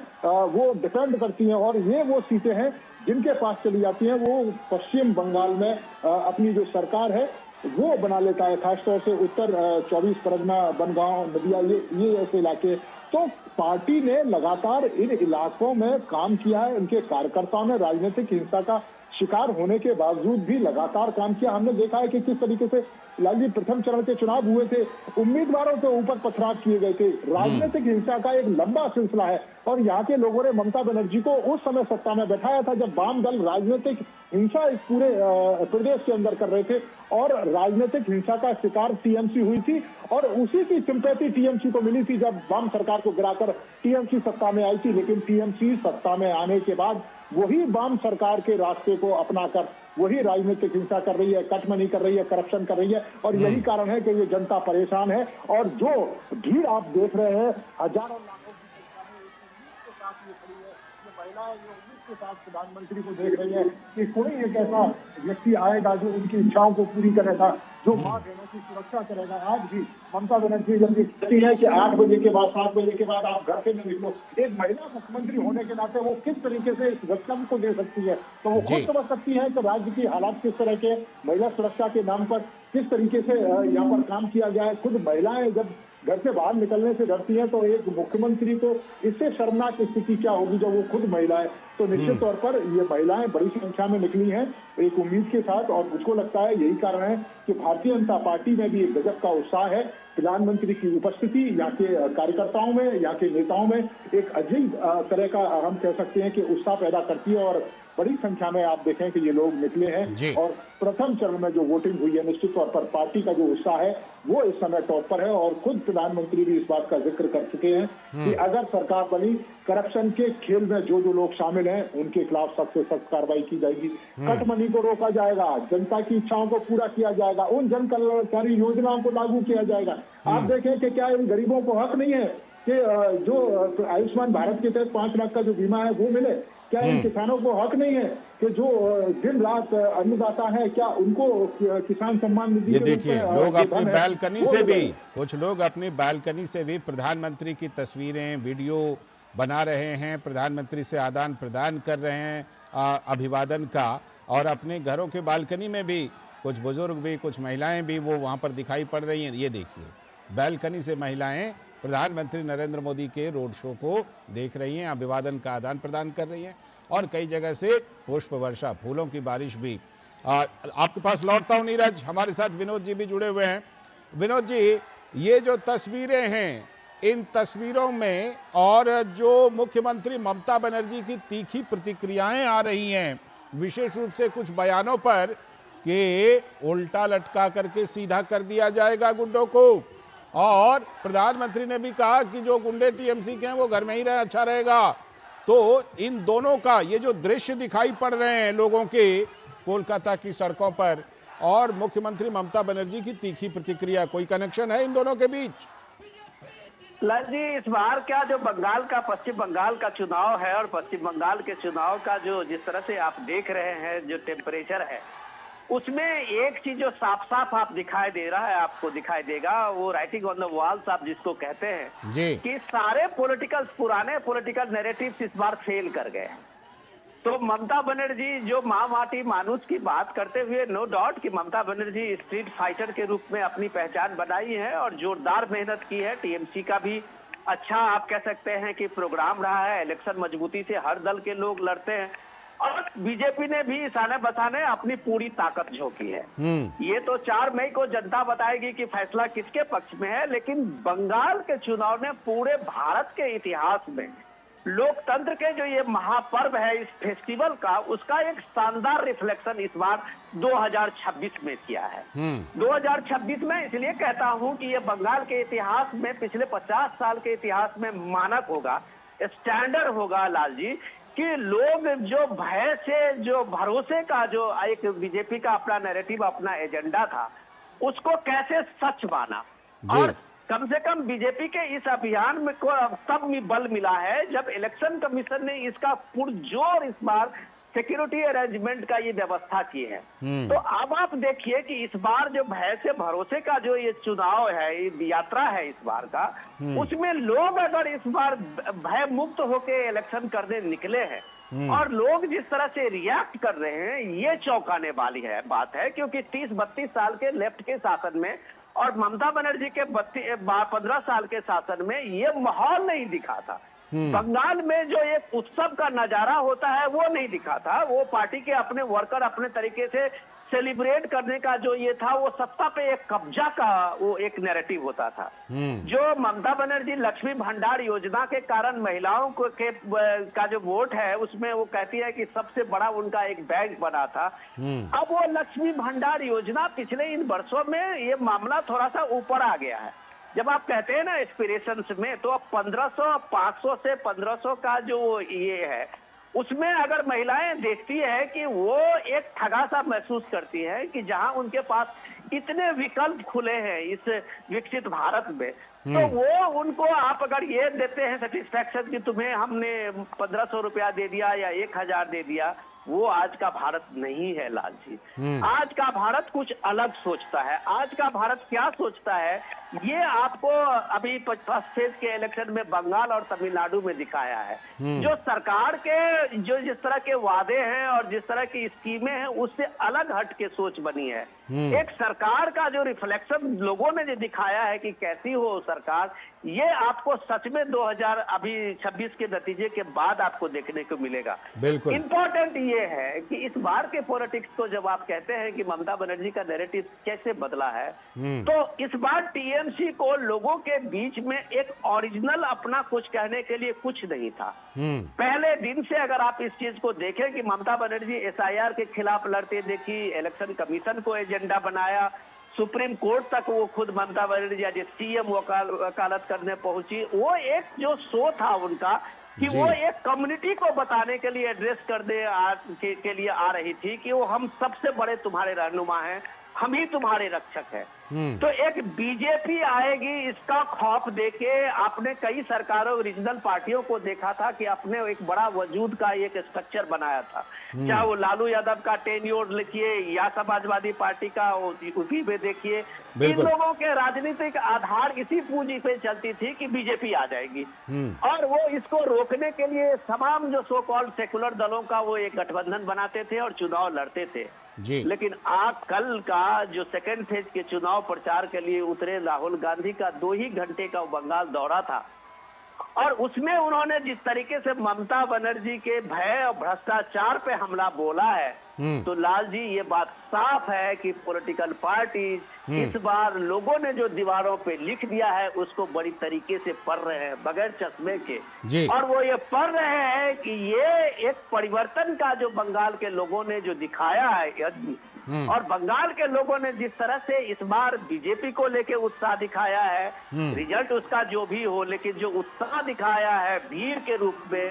वो डिफेंड करती हैं और ये वो सीटें हैं जिनके पास चली जाती हैं वो पश्चिम बंगाल में अपनी जो सरकार है वो बना लेता है, खासतौर से उत्तर 24 परगना, बनगांव, नदिया, ये ऐसे इलाके। तो पार्टी ने लगातार इन इलाकों में काम किया है, उनके कार्यकर्ताओं ने राजनीतिक हिंसा का शिकार होने के बावजूद भी लगातार काम किया। हमने देखा है कि किस तरीके से लालजी प्रथम चरण के चुनाव हुए थे, उम्मीदवारों के ऊपर पथराव किए गए थे, राजनीतिक हिंसा का एक लंबा सिलसिला है और यहाँ के लोगों ने ममता बनर्जी को उस समय सत्ता में बैठाया था जब वाम दल राजनीतिक हिंसा इस पूरे प्रदेश के अंदर कर रहे थे और राजनीतिक हिंसा का शिकार टीएमसी हुई थी और उसी की सिंपैथी टीएमसी को मिली थी जब वाम सरकार को गिराकर टीएमसी सत्ता में आई थी। लेकिन टीएमसी सत्ता में आने के बाद वही वाम सरकार के रास्ते को अपनाकर वही राजनीतिक हिंसा कर रही है, कटमनी कर रही है, करप्शन कर रही है और यही कारण है कि ये जनता परेशान है। और जो भीड़ आप देख रहे हैं हजारों लाखों की संख्या में एक उम्मीद के साथ ये खड़ी है, ये महिलाएं ये उम्मीद के साथ प्रधानमंत्री को देख रही है कि कोई एक ऐसा व्यक्ति आएगा जो उनकी इच्छाओं को पूरी करेगा, जो माँ बहनों की सुरक्षा करेगा। आज भी ममता बनर्जी जब ये कहती है कि 8 बजे के बाद 7 बजे के बाद आप घर से न निकलो, एक महिला मुख्यमंत्री होने के नाते वो किस तरीके से इस वक्तव्य को दे सकती है, तो वो खुद समझ सकती है कि राज्य की हालात किस तरह के, महिला सुरक्षा के नाम पर किस तरीके से यहाँ पर काम किया गया है। खुद महिलाएं जब घर से बाहर निकलने से डरती है तो एक मुख्यमंत्री को इससे शर्मनाक स्थिति क्या होगी जब वो खुद महिला है। तो निश्चित तौर पर ये महिलाएं बड़ी संख्या में निकली हैं एक उम्मीद के साथ और मुझको लगता है यही कारण है कि भारतीय जनता पार्टी में भी एक गजब का उत्साह है। प्रधानमंत्री की उपस्थिति यहाँ के कार्यकर्ताओं में, यहाँ के नेताओं में एक अजीब तरह का हम कह सकते हैं कि उत्साह पैदा करती है और बड़ी संख्या में आप देखें कि ये लोग निकले हैं और प्रथम चरण में जो वोटिंग हुई है निश्चित तौर पर पार्टी का जो उत्साह है वो इस समय टॉप पर है और खुद प्रधानमंत्री भी इस बात का जिक्र कर चुके हैं कि अगर सरकार बनी करप्शन के खेल में जो जो लोग शामिल हैं उनके खिलाफ सख्त से सख्त कार्रवाई की जाएगी, कटमनी को रोका जाएगा, जनता की इच्छाओं को पूरा किया जाएगा, उन जन कल्याणकारी योजनाओं को लागू किया जाएगा। आप देखें कि क्या इन गरीबों को हक नहीं है कि जो आयुष्मान भारत के तहत 5 लाख का जो बीमा है वो मिले? क्या इन किसानों को हक नहीं है कि जो दिन रात अन्नदाता है क्या उनको किसान सम्मान निधि?
ये देखिए लोग अपनी बालकनी से भी, कुछ लोग अपनी बालकनी से भी प्रधानमंत्री की तस्वीरें वीडियो बना रहे हैं, प्रधानमंत्री से आदान प्रदान कर रहे हैं अभिवादन का और अपने घरों के बालकनी में भी कुछ बुजुर्ग भी, कुछ महिलाएं भी वो वहां पर दिखाई पड़ रही हैं। ये देखिए बालकनी से महिलाएं प्रधानमंत्री नरेंद्र मोदी के रोड शो को देख रही हैं, अभिवादन का आदान प्रदान कर रही हैं और कई जगह से पुष्प वर्षा, फूलों की बारिश भी। आपके पास लौटता हूं नीरज, हमारे साथ विनोद जी भी जुड़े हुए हैं। विनोद जी, ये जो तस्वीरें हैं इन तस्वीरों में और जो मुख्यमंत्री ममता बनर्जी की तीखी प्रतिक्रियाएं आ रही हैं, विशेष रूप से कुछ बयानों पर कि उल्टा लटका करके सीधा कर दिया जाएगा गुंडों को और प्रधानमंत्री ने भी कहा कि जो गुंडे टीएमसी के हैं वो घर में ही रहे, अच्छा रहेगा। तो इन दोनों का ये जो दृश्य दिखाई पड़ रहे हैं लोगों के कोलकाता की सड़कों पर और मुख्यमंत्री ममता बनर्जी की तीखी प्रतिक्रिया, कोई कनेक्शन है इन दोनों के बीच?
लाल जी, इस बार क्या जो बंगाल का, पश्चिम बंगाल का चुनाव है और पश्चिम बंगाल के चुनाव का जो जिस तरह से आप देख रहे हैं जो टेम्परेचर है उसमें एक चीज जो साफ साफ आप दिखाई दे रहा है, आपको दिखाई देगा, वो राइटिंग ऑन द वॉल्स आप जिसको कहते हैं जी, कि सारे पुराने पॉलिटिकल नैरेटिव्स इस बार फेल कर गए। तो ममता बनर्जी जो माँ माटी मानुष की बात करते हुए नो डाउट कि ममता बनर्जी स्ट्रीट फाइटर के रूप में अपनी पहचान बनाई है और जोरदार मेहनत की है। टीएमसी का भी अच्छा आप कह सकते हैं कि प्रोग्राम रहा है, इलेक्शन मजबूती से हर दल के लोग लड़ते हैं और बीजेपी ने भी इसाने बसाने अपनी पूरी ताकत झोंकी है। ये तो 4 मई को जनता बताएगी कि फैसला किसके पक्ष में है, लेकिन बंगाल के चुनाव ने पूरे भारत के इतिहास में लोकतंत्र के जो ये महापर्व है इस फेस्टिवल का, उसका एक शानदार रिफ्लेक्शन इस बार 2026 में किया है। 2026 में इसलिए कहता हूं कि ये बंगाल के इतिहास में पिछले 50 साल के इतिहास में मानक होगा, स्टैंडर्ड होगा लाल जी, कि लोग जो भय से, जो भरोसे का जो एक बीजेपी का अपना नैरेटिव, अपना एजेंडा था, उसको कैसे सच माना और कम से कम बीजेपी के इस अभियान में को तब बल मिला है जब इलेक्शन कमीशन ने इसका पुरजोर इस बार सिक्योरिटी अरेंजमेंट का ये व्यवस्था की है। तो अब आप देखिए कि इस बार जो भय से भरोसे का जो ये चुनाव है, ये यात्रा है इस बार का, उसमें लोग अगर इस बार भय मुक्त होकर इलेक्शन करने निकले हैं और लोग जिस तरह से रिएक्ट कर रहे हैं, ये चौंकाने वाली है बात है। क्योंकि 30-32 साल के लेफ्ट के शासन में और ममता बनर्जी के 15 साल के शासन में ये माहौल नहीं दिखा था। बंगाल में जो एक उत्सव का नजारा होता है वो नहीं दिखा था। वो पार्टी के अपने वर्कर अपने तरीके से सेलिब्रेट करने का जो ये था, वो सत्ता पे एक कब्जा का वो एक नैरेटिव होता था। जो ममता बनर्जी लक्ष्मी भंडार योजना के कारण महिलाओं को का जो वोट है उसमें वो कहती है कि सबसे बड़ा उनका एक बैंक बना था। अब वो लक्ष्मी भंडार योजना पिछले इन वर्षों में ये मामला थोड़ा सा ऊपर आ गया है। जब आप कहते हैं ना एस्पिरेशंस में, तो अब 1500 500 से 1500 का जो ये है उसमें अगर महिलाएं देखती है कि वो एक ठगा सा महसूस करती है कि जहां उनके पास इतने विकल्प खुले हैं इस विकसित भारत में, तो वो उनको आप अगर ये देते हैं सेटिस्फैक्शन कि तुम्हें हमने 1500 रुपया दे दिया या 1000 दे दिया, वो आज का भारत नहीं है लाल जी। आज का भारत कुछ अलग सोचता है। आज का भारत क्या सोचता है ये आपको अभी फर्स्ट फेज के इलेक्शन में बंगाल और तमिलनाडु में दिखाया है। जो सरकार के जो जिस तरह के वादे हैं और जिस तरह की स्कीमें हैं उससे अलग हट के सोच बनी है। एक सरकार का जो रिफ्लेक्शन लोगों ने जो दिखाया है कि कैसी हो सरकार, ये आपको सच में 2026 के नतीजे के बाद आपको देखने को मिलेगा।
बिल्कुल
इंपॉर्टेंट ये है कि इस बार के पॉलिटिक्स को जब आप कहते हैं कि ममता बनर्जी का नैरेटिव कैसे बदला है, तो इस बार टीएमसी को लोगों के बीच में एक ओरिजिनल अपना कुछ कहने के लिए कुछ नहीं था। पहले दिन से अगर आप इस चीज को देखें कि ममता बनर्जी एसआईआर के खिलाफ लड़ते देखी, इलेक्शन कमीशन को एजेंडा बनाया, सुप्रीम कोर्ट तक वो खुद ममता बनर्जी आज सीएम वकालत करने पहुंची। वो एक जो शो था उनका कि वो एक कम्युनिटी को बताने के लिए एड्रेस करने के लिए आ रही थी कि वो हम सबसे बड़े तुम्हारे रहनुमा हैं, हम ही तुम्हारे रक्षक हैं। तो एक बीजेपी आएगी इसका खौफ देके आपने कई सरकारों रीजनल पार्टियों को देखा था कि अपने एक बड़ा वजूद का एक स्ट्रक्चर बनाया था। चाहे वो लालू यादव का टेन्योर लिखिए या समाजवादी पार्टी का उसी में देखिए, इन लोगों के राजनीतिक आधार इसी पूंजी पे चलती थी कि बीजेपी आ जाएगी और वो इसको रोकने के लिए तमाम जो सो कॉल्ड सेकुलर दलों का वो एक गठबंधन बनाते थे और चुनाव लड़ते थे
जी।
लेकिन आज कल का जो सेकेंड फेज के चुनाव प्रचार के लिए उतरे राहुल गांधी का 2 ही घंटे का बंगाल दौरा था और उसमें उन्होंने जिस तरीके से ममता बनर्जी के भय और भ्रष्टाचार पे हमला बोला है, तो लाल जी ये बात साफ है कि पॉलिटिकल पार्टी इस बार लोगों ने जो दीवारों पे लिख दिया है उसको बड़ी तरीके से पढ़ रहे हैं बगैर चश्मे के
जी।
और वो ये पढ़ रहे हैं कि ये एक परिवर्तन का जो बंगाल के लोगों ने जो दिखाया है और बंगाल के लोगों ने जिस तरह से इस बार बीजेपी को लेके उत्साह दिखाया है, रिजल्ट उसका जो भी हो, लेकिन जो उत्साह दिखाया है भीड़ के रूप में,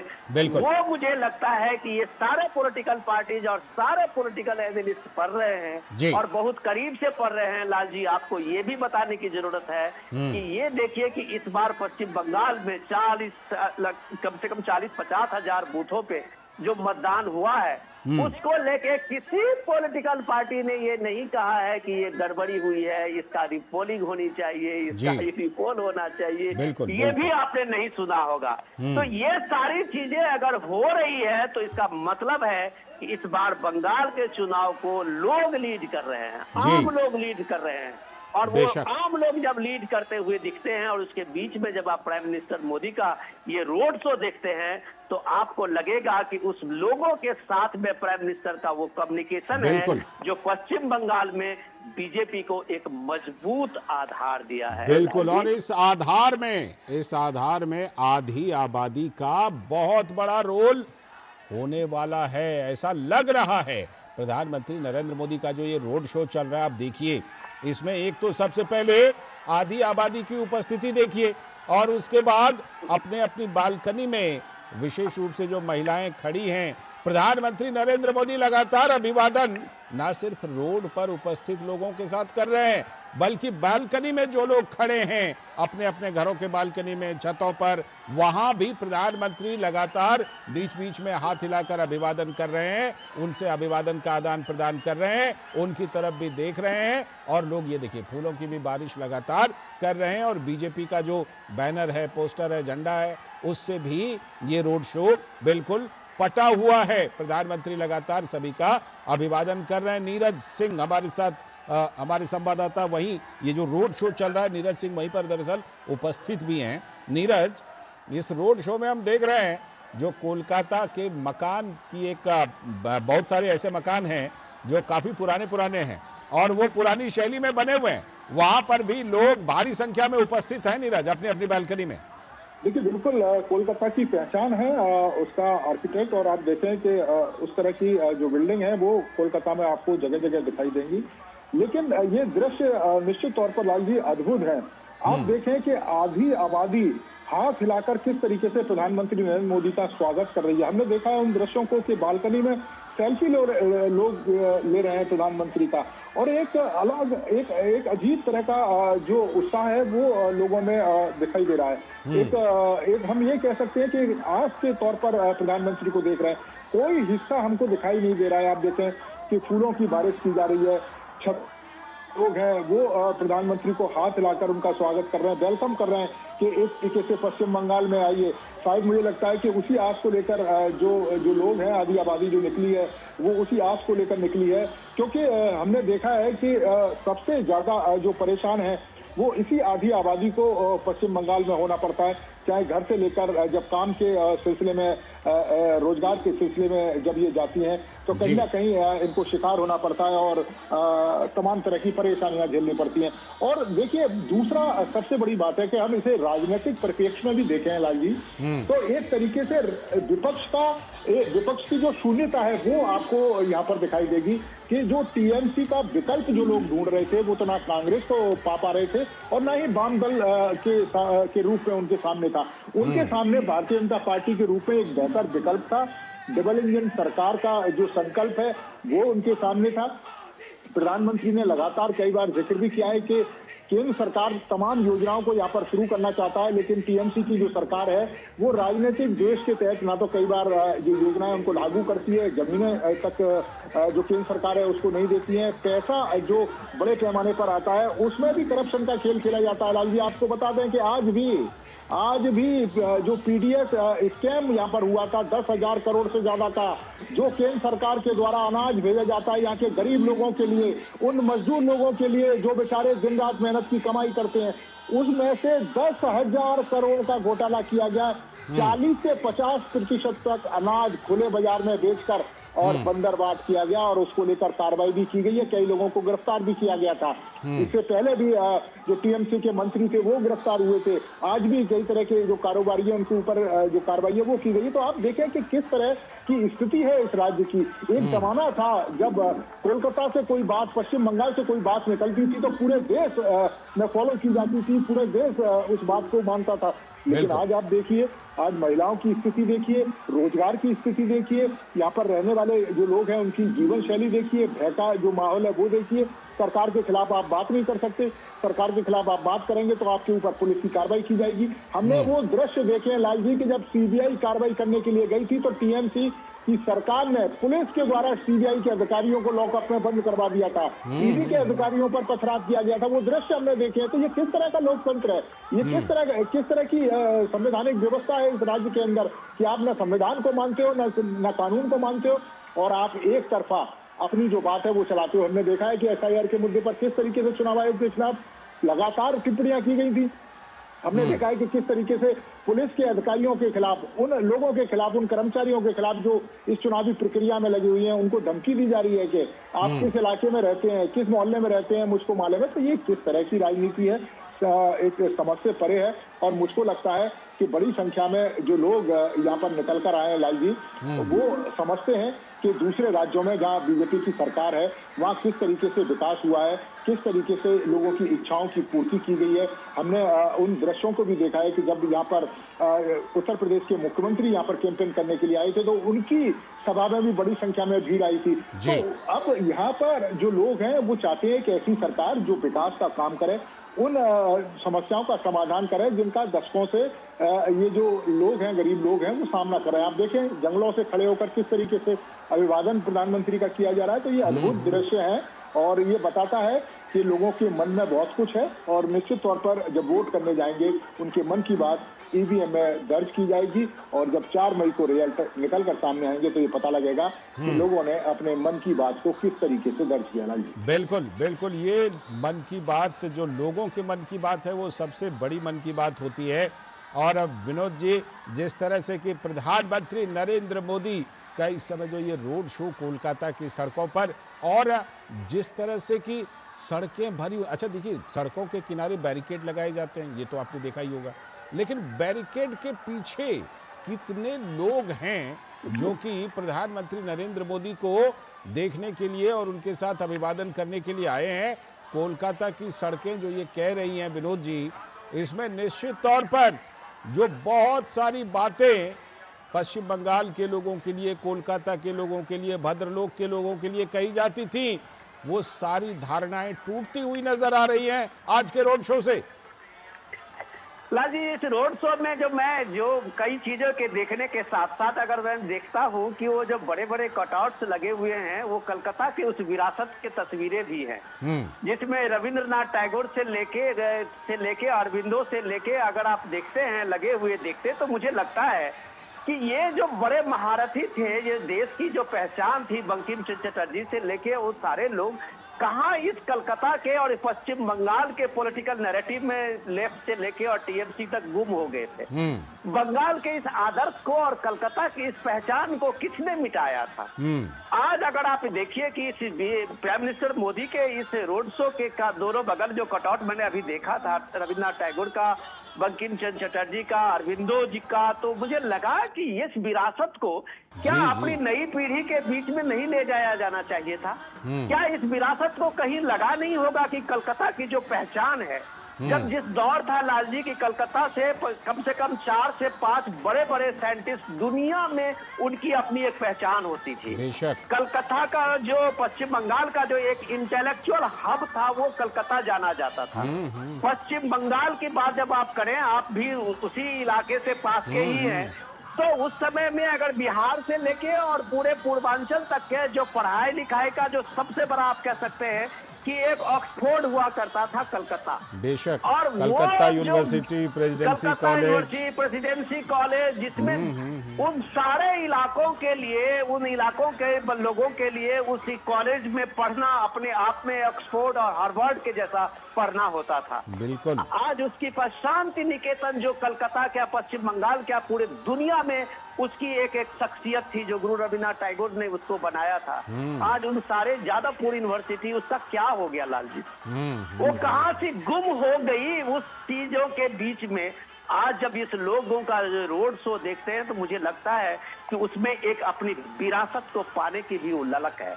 वो मुझे लगता है कि ये सारे पॉलिटिकल पार्टीज और सारे पॉलिटिकल एनालिस्ट पढ़ रहे हैं और बहुत करीब से पढ़ रहे हैं। लाल जी आपको ये भी बताने की जरूरत है कि ये देखिए कि इस बार पश्चिम बंगाल में कम से कम 40-50 हजार बूथों पे जो मतदान हुआ है उसको लेके किसी पॉलिटिकल पार्टी ने ये नहीं कहा है कि ये गड़बड़ी हुई है, इसका रिपोलिंग होनी चाहिए, इसका रिपोल होना चाहिए, ये भी आपने नहीं सुना होगा। तो ये सारी चीजें अगर हो रही है तो इसका मतलब है कि इस बार बंगाल के चुनाव को लोग लीड कर रहे हैं, आम लोग लीड कर रहे हैं और वो आम लोग जब लीड करते हुए दिखते हैं और उसके बीच में जब आप प्राइम मिनिस्टर मोदी का ये रोड शो देखते हैं तो आपको लगेगा कि उस लोगों के साथ में प्राइम मिनिस्टर का वो कम्युनिकेशन है जो पश्चिम बंगाल में बीजेपी को एक मजबूत आधार दिया है।
बिल्कुल, और इस आधार में आधी आबादी का बहुत बड़ा रोल होने वाला है, ऐसा लग रहा है। प्रधानमंत्री नरेंद्र मोदी का जो ये रोड शो चल रहा है, आप देखिए इसमें एक तो सबसे पहले आधी आबादी की उपस्थिति देखिए और उसके बाद अपनी बालकनी में विशेष रूप से जो महिलाएं खड़ी हैं, प्रधानमंत्री नरेंद्र मोदी लगातार अभिवादन ना सिर्फ रोड पर उपस्थित लोगों के साथ कर रहे हैं, बल्कि बालकनी में जो लोग खड़े हैं अपने अपने घरों के बालकनी में, छतों पर, वहां भी प्रधानमंत्री लगातार बीच बीच में हाथ हिलाकर अभिवादन कर रहे हैं, उनसे अभिवादन का आदान प्रदान कर रहे हैं, उनकी तरफ भी देख रहे हैं। और लोग ये देखिए फूलों की भी बारिश लगातार कर रहे हैं। और बीजेपी का जो बैनर है, पोस्टर है, झंडा है, उससे भी ये रोड शो बिल्कुल पटा हुआ है। प्रधानमंत्री लगातार सभी का अभिवादन कर रहे हैं। नीरज सिंह हमारे साथ, हमारे संवाददाता, वहीं ये जो रोड शो चल रहा है, नीरज सिंह वहीं पर दरअसल उपस्थित भी हैं। नीरज, इस रोड शो में हम देख रहे हैं जो कोलकाता के मकान की एक बहुत सारे ऐसे मकान हैं जो काफी पुराने हैं और वो पुरानी शैली में बने हुए हैं, वहां पर भी लोग भारी संख्या में उपस्थित हैं नीरज, अपनी अपनी बालकनी में।
देखिए, बिल्कुल कोलकाता की पहचान है उसका आर्किटेक्ट, और आप देखें कि उस तरह की जो बिल्डिंग है वो कोलकाता में आपको जगह जगह दिखाई देंगी। लेकिन ये दृश्य निश्चित तौर पर लाल जी अद्भुत है। आप देखें कि आधी आबादी हाथ हिलाकर किस तरीके से प्रधानमंत्री नरेंद्र मोदी का स्वागत कर रही है। हमने देखा है उन दृश्यों को कि बालकनी में सेल्फी लोग ले रहे हैं प्रधानमंत्री का, और एक अलग एक अजीब तरह का जो उत्साह है वो लोगों में दिखाई दे रहा है। एक हम ये कह सकते हैं कि आस के तौर पर प्रधानमंत्री को देख रहे हैं। कोई हिस्सा हमको दिखाई नहीं दे रहा है। आप देखें कि फूलों की बारिश की जा रही है, लोग हैं वो प्रधानमंत्री को हाथ हिलाकर उनका स्वागत कर रहे हैं, वेलकम कर रहे हैं कि एक तरीके से पश्चिम बंगाल में आइए। शायद मुझे लगता है कि उसी आस को लेकर जो लोग हैं, आधी आबादी जो निकली है वो उसी आस को लेकर निकली है, क्योंकि हमने देखा है कि सबसे ज्यादा जो परेशान है वो इसी आधी आबादी को पश्चिम बंगाल में होना पड़ता है, चाहे घर से लेकर जब काम के सिलसिले में, रोजगार के सिलसिले में जब ये जाती हैं तो कहीं ना कहीं इनको शिकार होना पड़ता है और तमाम तरह की परेशानियां झेलनी पड़ती हैं। और देखिए, दूसरा सबसे बड़ी बात है कि हम इसे राजनीतिक परिप्रेक्ष्य में भी देखें हैं लाल जी, तो एक तरीके से विपक्ष की जो शून्यता है वो आपको यहाँ पर दिखाई देगी कि जो टीएमसी का विकल्प जो लोग ढूंढ रहे थे वो तो ना कांग्रेस को पा रहे थे और ना ही वाम दल के रूप में उनके सामने था। उनके सामने भारतीय जनता पार्टी के रूप में एक बेहतर विकल्प था। डबल इंजन सरकार का जो संकल्प है वो उनके सामने था। प्रधानमंत्री ने लगातार कई बार जिक्र भी किया है कि केंद्र सरकार तमाम योजनाओं को यहाँ पर शुरू करना चाहता है, लेकिन टीएमसी की जो सरकार है वो राजनीतिक द्वेष के तहत ना तो कई बार जो योजनाएं उनको लागू करती है, जमीनें तक जो केंद्र सरकार है उसको नहीं देती है, पैसा जो बड़े पैमाने पर आता है उसमें भी करप्शन का खेल खेला जाता है। लाल जी, आपको बता दें कि आज भी जो पीडीएस स्कैम यहाँ पर हुआ था 10,000 करोड़ से ज्यादा का, जो केंद्र सरकार के द्वारा अनाज भेजा जाता है यहाँ के गरीब लोगों के लिए, उन मजदूर लोगों के लिए जो बेचारे दिन रात मेहनत की कमाई करते हैं, उसमें से 10,000 करोड़ का घोटाला किया गया। 40 से 50% तक अनाज खुले बाजार में बेचकर और बंदरबांट किया गया और उसको लेकर कार्रवाई भी की गई है। कई लोगों को गिरफ्तार भी किया गया था। इससे पहले भी जो टीएमसी के मंत्री थे वो गिरफ्तार हुए थे। आज भी कई तरह के जो कारोबारी है उनके ऊपर जो कार्रवाई है वो की गई। तो आप देखें कि किस तरह की स्थिति है इस राज्य की। एक जमाना था जब कोलकाता से कोई बात, पश्चिम बंगाल से कोई बात निकलती थी तो पूरे देश में फॉलो की जाती थी, पूरे देश उस बात को मानता था। लेकिन आज आप देखिए, आज महिलाओं की स्थिति देखिए, रोजगार की स्थिति देखिए, यहाँ पर रहने वाले जो लोग हैं उनकी जीवन शैली देखिए, भय का जो माहौल है वो देखिए। सरकार के खिलाफ आप बात नहीं कर सकते, सरकार के खिलाफ आप बात करेंगे तो आपके ऊपर पुलिस की कार्रवाई की जाएगी। हमने वो दृश्य देखे हैं लाल जी कि जब सीबीआई कार्रवाई करने के लिए गई थी तो टीएमसी की सरकार ने पुलिस के द्वारा सीबीआई के अधिकारियों को लॉकअप में बंद करवा दिया था, ईडी के अधिकारियों पर पथराव किया गया था। वो दृश्य हमने देखे हैं। तो ये किस तरह का लोकतंत्र है, ये किस तरह की संवैधानिक व्यवस्था है इस राज्य के अंदर कि आप न संविधान को मानते हो न कानून को मानते हो और आप एक तरफा अपनी जो बात है वो चलाते हो। हमने देखा है कि एफआईआर के मुद्दे पर किस तरीके से चुनाव आयोग के खिलाफ लगातार टिप्पणियां की गई थी। हमने देखा है कि किस तरीके से पुलिस के अधिकारियों के खिलाफ, उन लोगों के खिलाफ, उन कर्मचारियों के खिलाफ जो इस चुनावी प्रक्रिया में लगी हुई हैं, उनको धमकी दी जा रही है कि आप किस इलाके में रहते हैं, किस मोहल्ले में रहते हैं, मुझको मालूम है। तो ये किस तरह की राजनीति है। एक समझ से परे है। और मुझको लगता है कि बड़ी संख्या में जो लोग यहाँ पर निकल कर आए हैं लाल जी, वो समझते हैं कि दूसरे राज्यों में जहाँ बीजेपी की सरकार है वहाँ किस तरीके से विकास हुआ है, किस तरीके से लोगों की इच्छाओं की पूर्ति की गई है। हमने उन दृश्यों को भी देखा है कि जब यहाँ पर उत्तर प्रदेश के मुख्यमंत्री यहाँ पर कैंपेन करने के लिए आए थे तो उनकी सभा में भी बड़ी संख्या में भीड़ आई थी। तो अब यहाँ पर जो लोग हैं वो चाहते हैं कि ऐसी सरकार जो विकास का काम करे, उन समस्याओं का समाधान करें जिनका दशकों से ये जो लोग हैं, गरीब लोग हैं, वो सामना कर रहे हैं। आप देखें जंगलों से खड़े होकर किस तरीके से अभिवादन प्रधानमंत्री का किया जा रहा है। तो ये अद्भुत दृश्य है और ये बताता है कि लोगों के मन में बहुत कुछ है और निश्चित तौर पर जब वोट करने जाएंगे उनके मन की बात ईवीएम में दर्ज की जाएगी और जब 4 मई को रिजल्ट निकल कर सामने आएंगे तो ये पता लगेगा कि लोगों ने अपने मन की बात को किस तरीके से दर्ज किया। ना जी
बिल्कुल बिल्कुल, ये मन की बात जो लोगों के मन की बात है वो सबसे बड़ी मन की बात होती है। और अब विनोद जी, जिस तरह से कि प्रधानमंत्री नरेंद्र मोदी का इस समय जो ये रोड शो कोलकाता की सड़कों पर, और जिस तरह से कि सड़कें भरी, अच्छा देखिए सड़कों के किनारे बैरिकेड लगाए जाते हैं, ये तो आपने देखा ही होगा, लेकिन बैरिकेड के पीछे कितने लोग हैं जो कि प्रधानमंत्री नरेंद्र मोदी को देखने के लिए और उनके साथ अभिवादन करने के लिए आए हैं। कोलकाता की सड़कें जो ये कह रही हैं विनोद जी, इसमें निश्चित तौर पर जो बहुत सारी बातें पश्चिम बंगाल के लोगों के लिए, कोलकाता के लोगों के लिए, भद्रलोक के लोगों के लिए कही जाती थी, वो सारी धारणाएं टूटती हुई नजर आ रही हैं आज के रोड शो से।
लाल जी, इस रोड शो में जो कई चीजों के देखने के साथ साथ अगर मैं देखता हूं कि वो जो बड़े बड़े कटआउट्स लगे हुए हैं वो कलकत्ता के उस विरासत की तस्वीरें भी हैं, जिसमें रविंद्रनाथ टैगोर से लेके अरविंदो से लेके अगर आप देखते हैं लगे हुए देखते तो मुझे लगता है कि ये जो बड़े महारथी थे, ये देश की जो पहचान थी, बंकिम चंद्र चटर्जी से लेके वो सारे लोग कहाँ इस कलकत्ता के और पश्चिम बंगाल के पॉलिटिकल नैरेटिव में लेफ्ट से लेके और टीएमसी तक गुम हो गए थे। बंगाल के इस आदर्श को और कलकत्ता की इस पहचान को किसने मिटाया था? आज अगर आप देखिए कि इस प्राइम मिनिस्टर मोदी के इस रोड शो के का दोनों बगल जो कटआउट मैंने अभी देखा था, रविन्द्रनाथ टैगोर का, बंकिम चंद्र चटर्जी का, अरविंदो जी का, तो मुझे लगा कि इस विरासत को क्या अपनी नई पीढ़ी के बीच में नहीं ले जाया जाना चाहिए था? क्या इस विरासत को कहीं लगा नहीं होगा कि कलकत्ता की जो पहचान है, जब जिस दौर था लाल जी की कलकत्ता से कम 4 से 5 बड़े बड़े साइंटिस्ट दुनिया में उनकी अपनी एक पहचान होती थी। कलकत्ता का जो पश्चिम बंगाल का जो एक इंटेलेक्चुअल हब था वो कलकत्ता जाना जाता था। पश्चिम बंगाल की बात जब आप करें, आप भी उसी इलाके से पास के ही हैं, तो उस समय में अगर बिहार से लेके और पूरे पूर्वांचल तक के जो पढ़ाई लिखाई का जो सबसे बड़ा आप कह सकते हैं कि एक ऑक्सफोर्ड हुआ करता था कलकत्ता।
बेशक, और कलकत्ता यूनिवर्सिटी, प्रेसिडेंसी कॉलेज, जिसमें उन सारे इलाकों के लिए, उन इलाकों के लोगों के लिए उसी कॉलेज में पढ़ना अपने आप में ऑक्सफोर्ड और हार्वर्ड के जैसा पढ़ना होता था। बिल्कुल।
आज उसकी शांति निकेतन जो कलकत्ता क्या, पश्चिम बंगाल क्या, पूरे दुनिया में उसकी एक शख्सियत थी जो गुरु रविन्द्रनाथ टैगोर ने उसको बनाया था। आज उन सारे जादवपुर यूनिवर्सिटी, उसका क्या हो गया लाल जी? वो कहां से गुम हो गई उस चीजों के बीच में। आज जब इस लोगों का रोड शो देखते हैं तो मुझे लगता है कि उसमें एक अपनी विरासत को पाने की भी वो ललक है।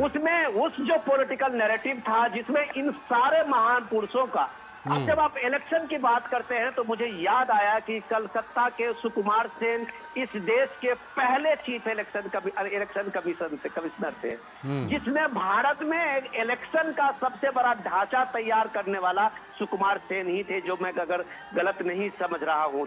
उसमें उस जो पॉलिटिकल नैरेटिव था जिसमें इन सारे महान पुरुषों का, अब जब आप इलेक्शन की बात करते हैं तो मुझे याद आया कि कलकत्ता के सुकुमार सेन इस देश के पहले चीफ इलेक्शन कमिश्नर थे, जिसने भारत में इलेक्शन का सबसे बड़ा ढांचा तैयार करने वाला सुकुमार सेन ही थे, जो मैं अगर गलत नहीं समझ रहा हूं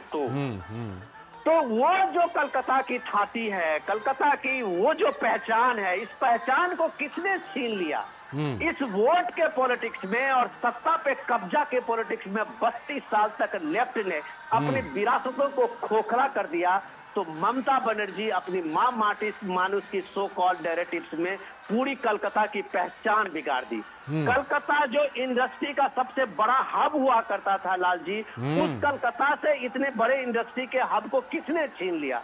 तो वो जो कलकत्ता की छाती है, कलकत्ता की वो जो पहचान है, इस पहचान को किसने छीन लिया? इस वोट के पॉलिटिक्स में और सत्ता पे कब्जा के पॉलिटिक्स में 32 साल तक लेफ्ट ने अपनी विरासतों को खोखला कर दिया तो ममता बनर्जी अपनी मां मानुष की सो कॉल्ड नैरेटिव्स में पूरी कलकत्ता की पहचान बिगाड़ दी। कलकत्ता जो इंडस्ट्री का सबसे बड़ा हब हुआ करता था लाल जी, उस कलकत्ता से इतने बड़े इंडस्ट्री के हब को किसने छीन लिया।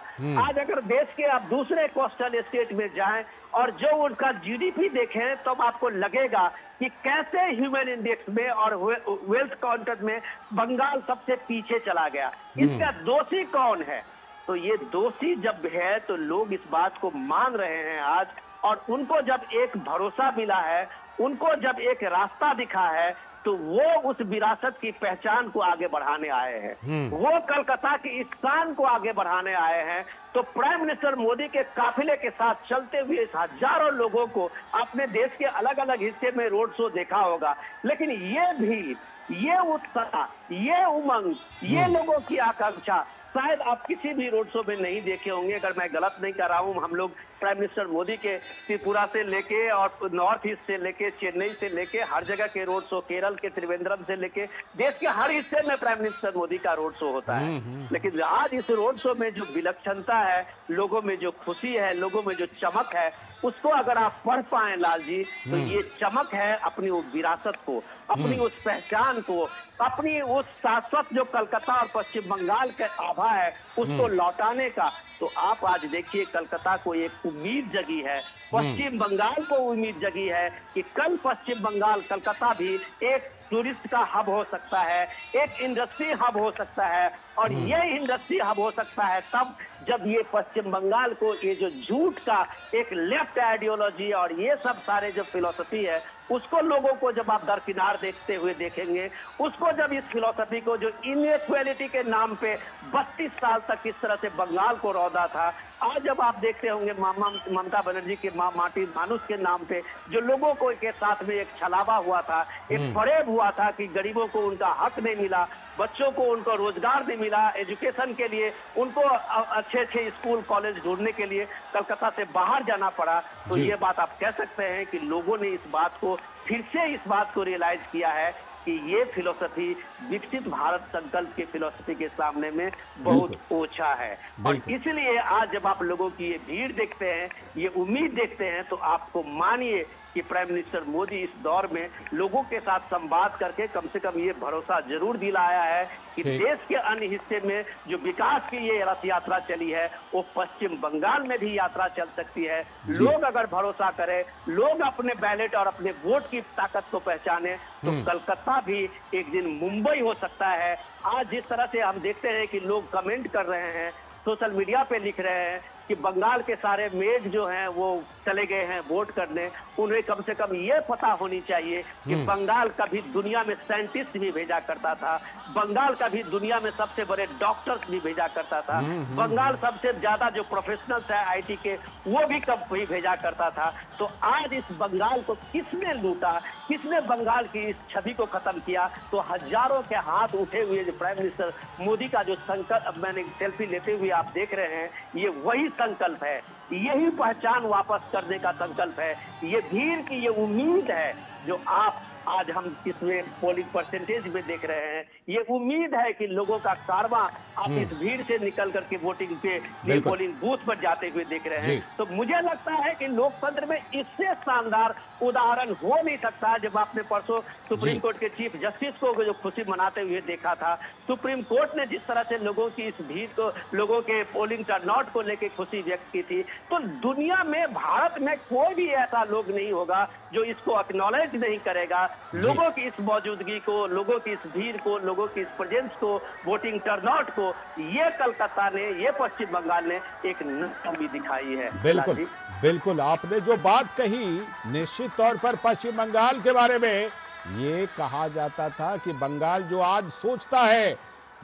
आज अगर देश के आप दूसरे कोस्टल स्टेट में जाएं और जो उनका जीडीपी देखें तो आपको लगेगा कि कैसे ह्यूमन इंडेक्स में और वेल्थ काउंटर में बंगाल सबसे पीछे चला गया। इसका दोषी कौन है? तो ये दोषी जब है तो लोग इस बात को मान रहे हैं आज, और उनको जब एक भरोसा मिला है, उनको जब एक रास्ता दिखा है, तो वो उस विरासत की पहचान को आगे बढ़ाने आए हैं। वो कलकत्ता की इस शान को आगे बढ़ाने आए हैं। तो प्राइम मिनिस्टर मोदी के काफिले के साथ चलते हुए इस हजारों लोगों को अपने देश के अलग अलग हिस्से में रोड शो देखा होगा, लेकिन ये भीड़, ये उत्साह, ये उमंग, ये लोगों की आकांक्षा शायद आप किसी भी रोड शो में नहीं देखे होंगे। अगर मैं गलत नहीं कर रहा हूं, हम लोग प्राइम मिनिस्टर मोदी के त्रिपुरा से लेके और नॉर्थ ईस्ट से लेके चेन्नई से लेके हर जगह के रोड शो, केरल के त्रिवेंद्रम से लेके देश के हर हिस्से में प्राइम मिनिस्टर मोदी का रोड शो होता है। लेकिन आज इस रोड शो में जो विलक्षणता है, लोगों में जो खुशी है, लोगों में जो चमक है, उसको अगर आप पढ़ पाए लाल जी, तो ये चमक है अपनी उस विरासत को, अपनी उस पहचान को, अपनी उस शाश्वत जो कलकत्ता और पश्चिम बंगाल का आभा है उसको लौटाने का। तो आप आज देखिए कलकत्ता को एक उम्मीद जगी है, पश्चिम बंगाल को उम्मीद जगी है कि कल पश्चिम बंगाल, कलकत्ता भी एक टूरिस्ट का हब हो सकता है, एक इंडस्ट्री हब हो सकता है। और ये इंडस्ट्री हब हो सकता है तब जब ये पश्चिम बंगाल को ये जो झूठ का एक लेफ्ट आइडियोलॉजी और ये सब सारे जो फिलोसफी है उसको लोगों को जब आप दरकिनार देखते हुए देखेंगे, उसको जब इस फिलोसफी को जो इनइक्वालिटी के नाम पे 32 साल तक किस तरह से बंगाल को रौदा था, आज जब आप देखते होंगे ममता बनर्जी के मां मानुष के नाम पे जो लोगों को के साथ में एक छलावा हुआ था, एक फरेब हुआ था कि गरीबों को उनका हक नहीं मिला, बच्चों को उनको रोजगार नहीं मिला, एजुकेशन के लिए उनको अच्छे अच्छे स्कूल कॉलेज ढूंढने के लिए कलकत्ता से बाहर जाना पड़ा। तो ये बात आप कह सकते हैं कि लोगों ने इस बात को फिर से इस बात को रियलाइज किया है कि ये फिलोसफी विकसित भारत संकल्प की फिलोसफी के सामने में बहुत ओछा है। और इसलिए आज जब आप लोगों की ये भीड़ देखते हैं, ये उम्मीद देखते हैं, तो आपको मानिए कि प्राइम मिनिस्टर मोदी इस दौर में लोगों के साथ संवाद करके कम से कम ये भरोसा जरूर दिलाया है कि देश के अन्य हिस्से में जो विकास की ये रथ यात्रा चली है वो पश्चिम बंगाल में भी यात्रा चल सकती है। लोग अगर भरोसा करें, लोग अपने बैलेट और अपने वोट की ताकत को पहचाने, तो कलकत्ता भी एक दिन मुंबई हो सकता है। आज जिस तरह से हम देखते हैं कि लोग कमेंट कर रहे हैं, सोशल मीडिया पे लिख रहे हैं कि बंगाल के सारे मेड जो हैं वो चले गए हैं वोट करने, उन्हें कम से कम ये पता होनी चाहिए कि बंगाल कभी दुनिया में साइंटिस्ट भी भेजा करता था, बंगाल कभी दुनिया में सबसे बड़े डॉक्टर्स भी भेजा करता था, बंगाल सबसे ज्यादा जो प्रोफेशनल्स है आईटी के वो भी कभी भेजा करता था। तो आज इस बंगाल को किसने लूटा, किसने बंगाल की इस छवि को खत्म किया? तो हजारों के हाथ उठे हुए जो प्राइम मिनिस्टर मोदी का जो संकल्प मैंने सेल्फी लेते हुए आप देख रहे हैं, ये वही संकल्प है, यही पहचान वापस करने का संकल्प है, ये भीड़ की ये उम्मीद है जो आप आज हम इसमें पोलिंग परसेंटेज में देख रहे हैं। ये उम्मीद है कि लोगों का कारवां आप इस भीड़ से निकल करके वोटिंग पे पोलिंग बूथ पर जाते हुए देख रहे हैं। तो मुझे लगता है कि लोकतंत्र में इससे शानदार उदाहरण हो नहीं सकता। जब आपने परसों सुप्रीम कोर्ट के चीफ जस्टिस को जो खुशी मनाते हुए देखा था, सुप्रीम कोर्ट ने जिस तरह से लोगों की इस भीड़ को, लोगों के पोलिंग टर्नआउट को लेकर खुशी व्यक्त की थी, तो दुनिया में, भारत में कोई भी ऐसा लोग नहीं होगा जो इसको एक्नॉलेज नहीं करेगा। लोगों की इस मौजूदगी को, लोगों की इस भीड़ को, लोगों की इस प्रेजेंस को, वोटिंग टर्नआउट को, ये कलकत्ता ने, ये पश्चिम बंगाल ने एक नई दिखाई है।
बिल्कुल बिल्कुल, आपने जो बात कही, निश्चित तौर पर पश्चिम बंगाल के बारे में ये कहा जाता था कि बंगाल जो आज सोचता है,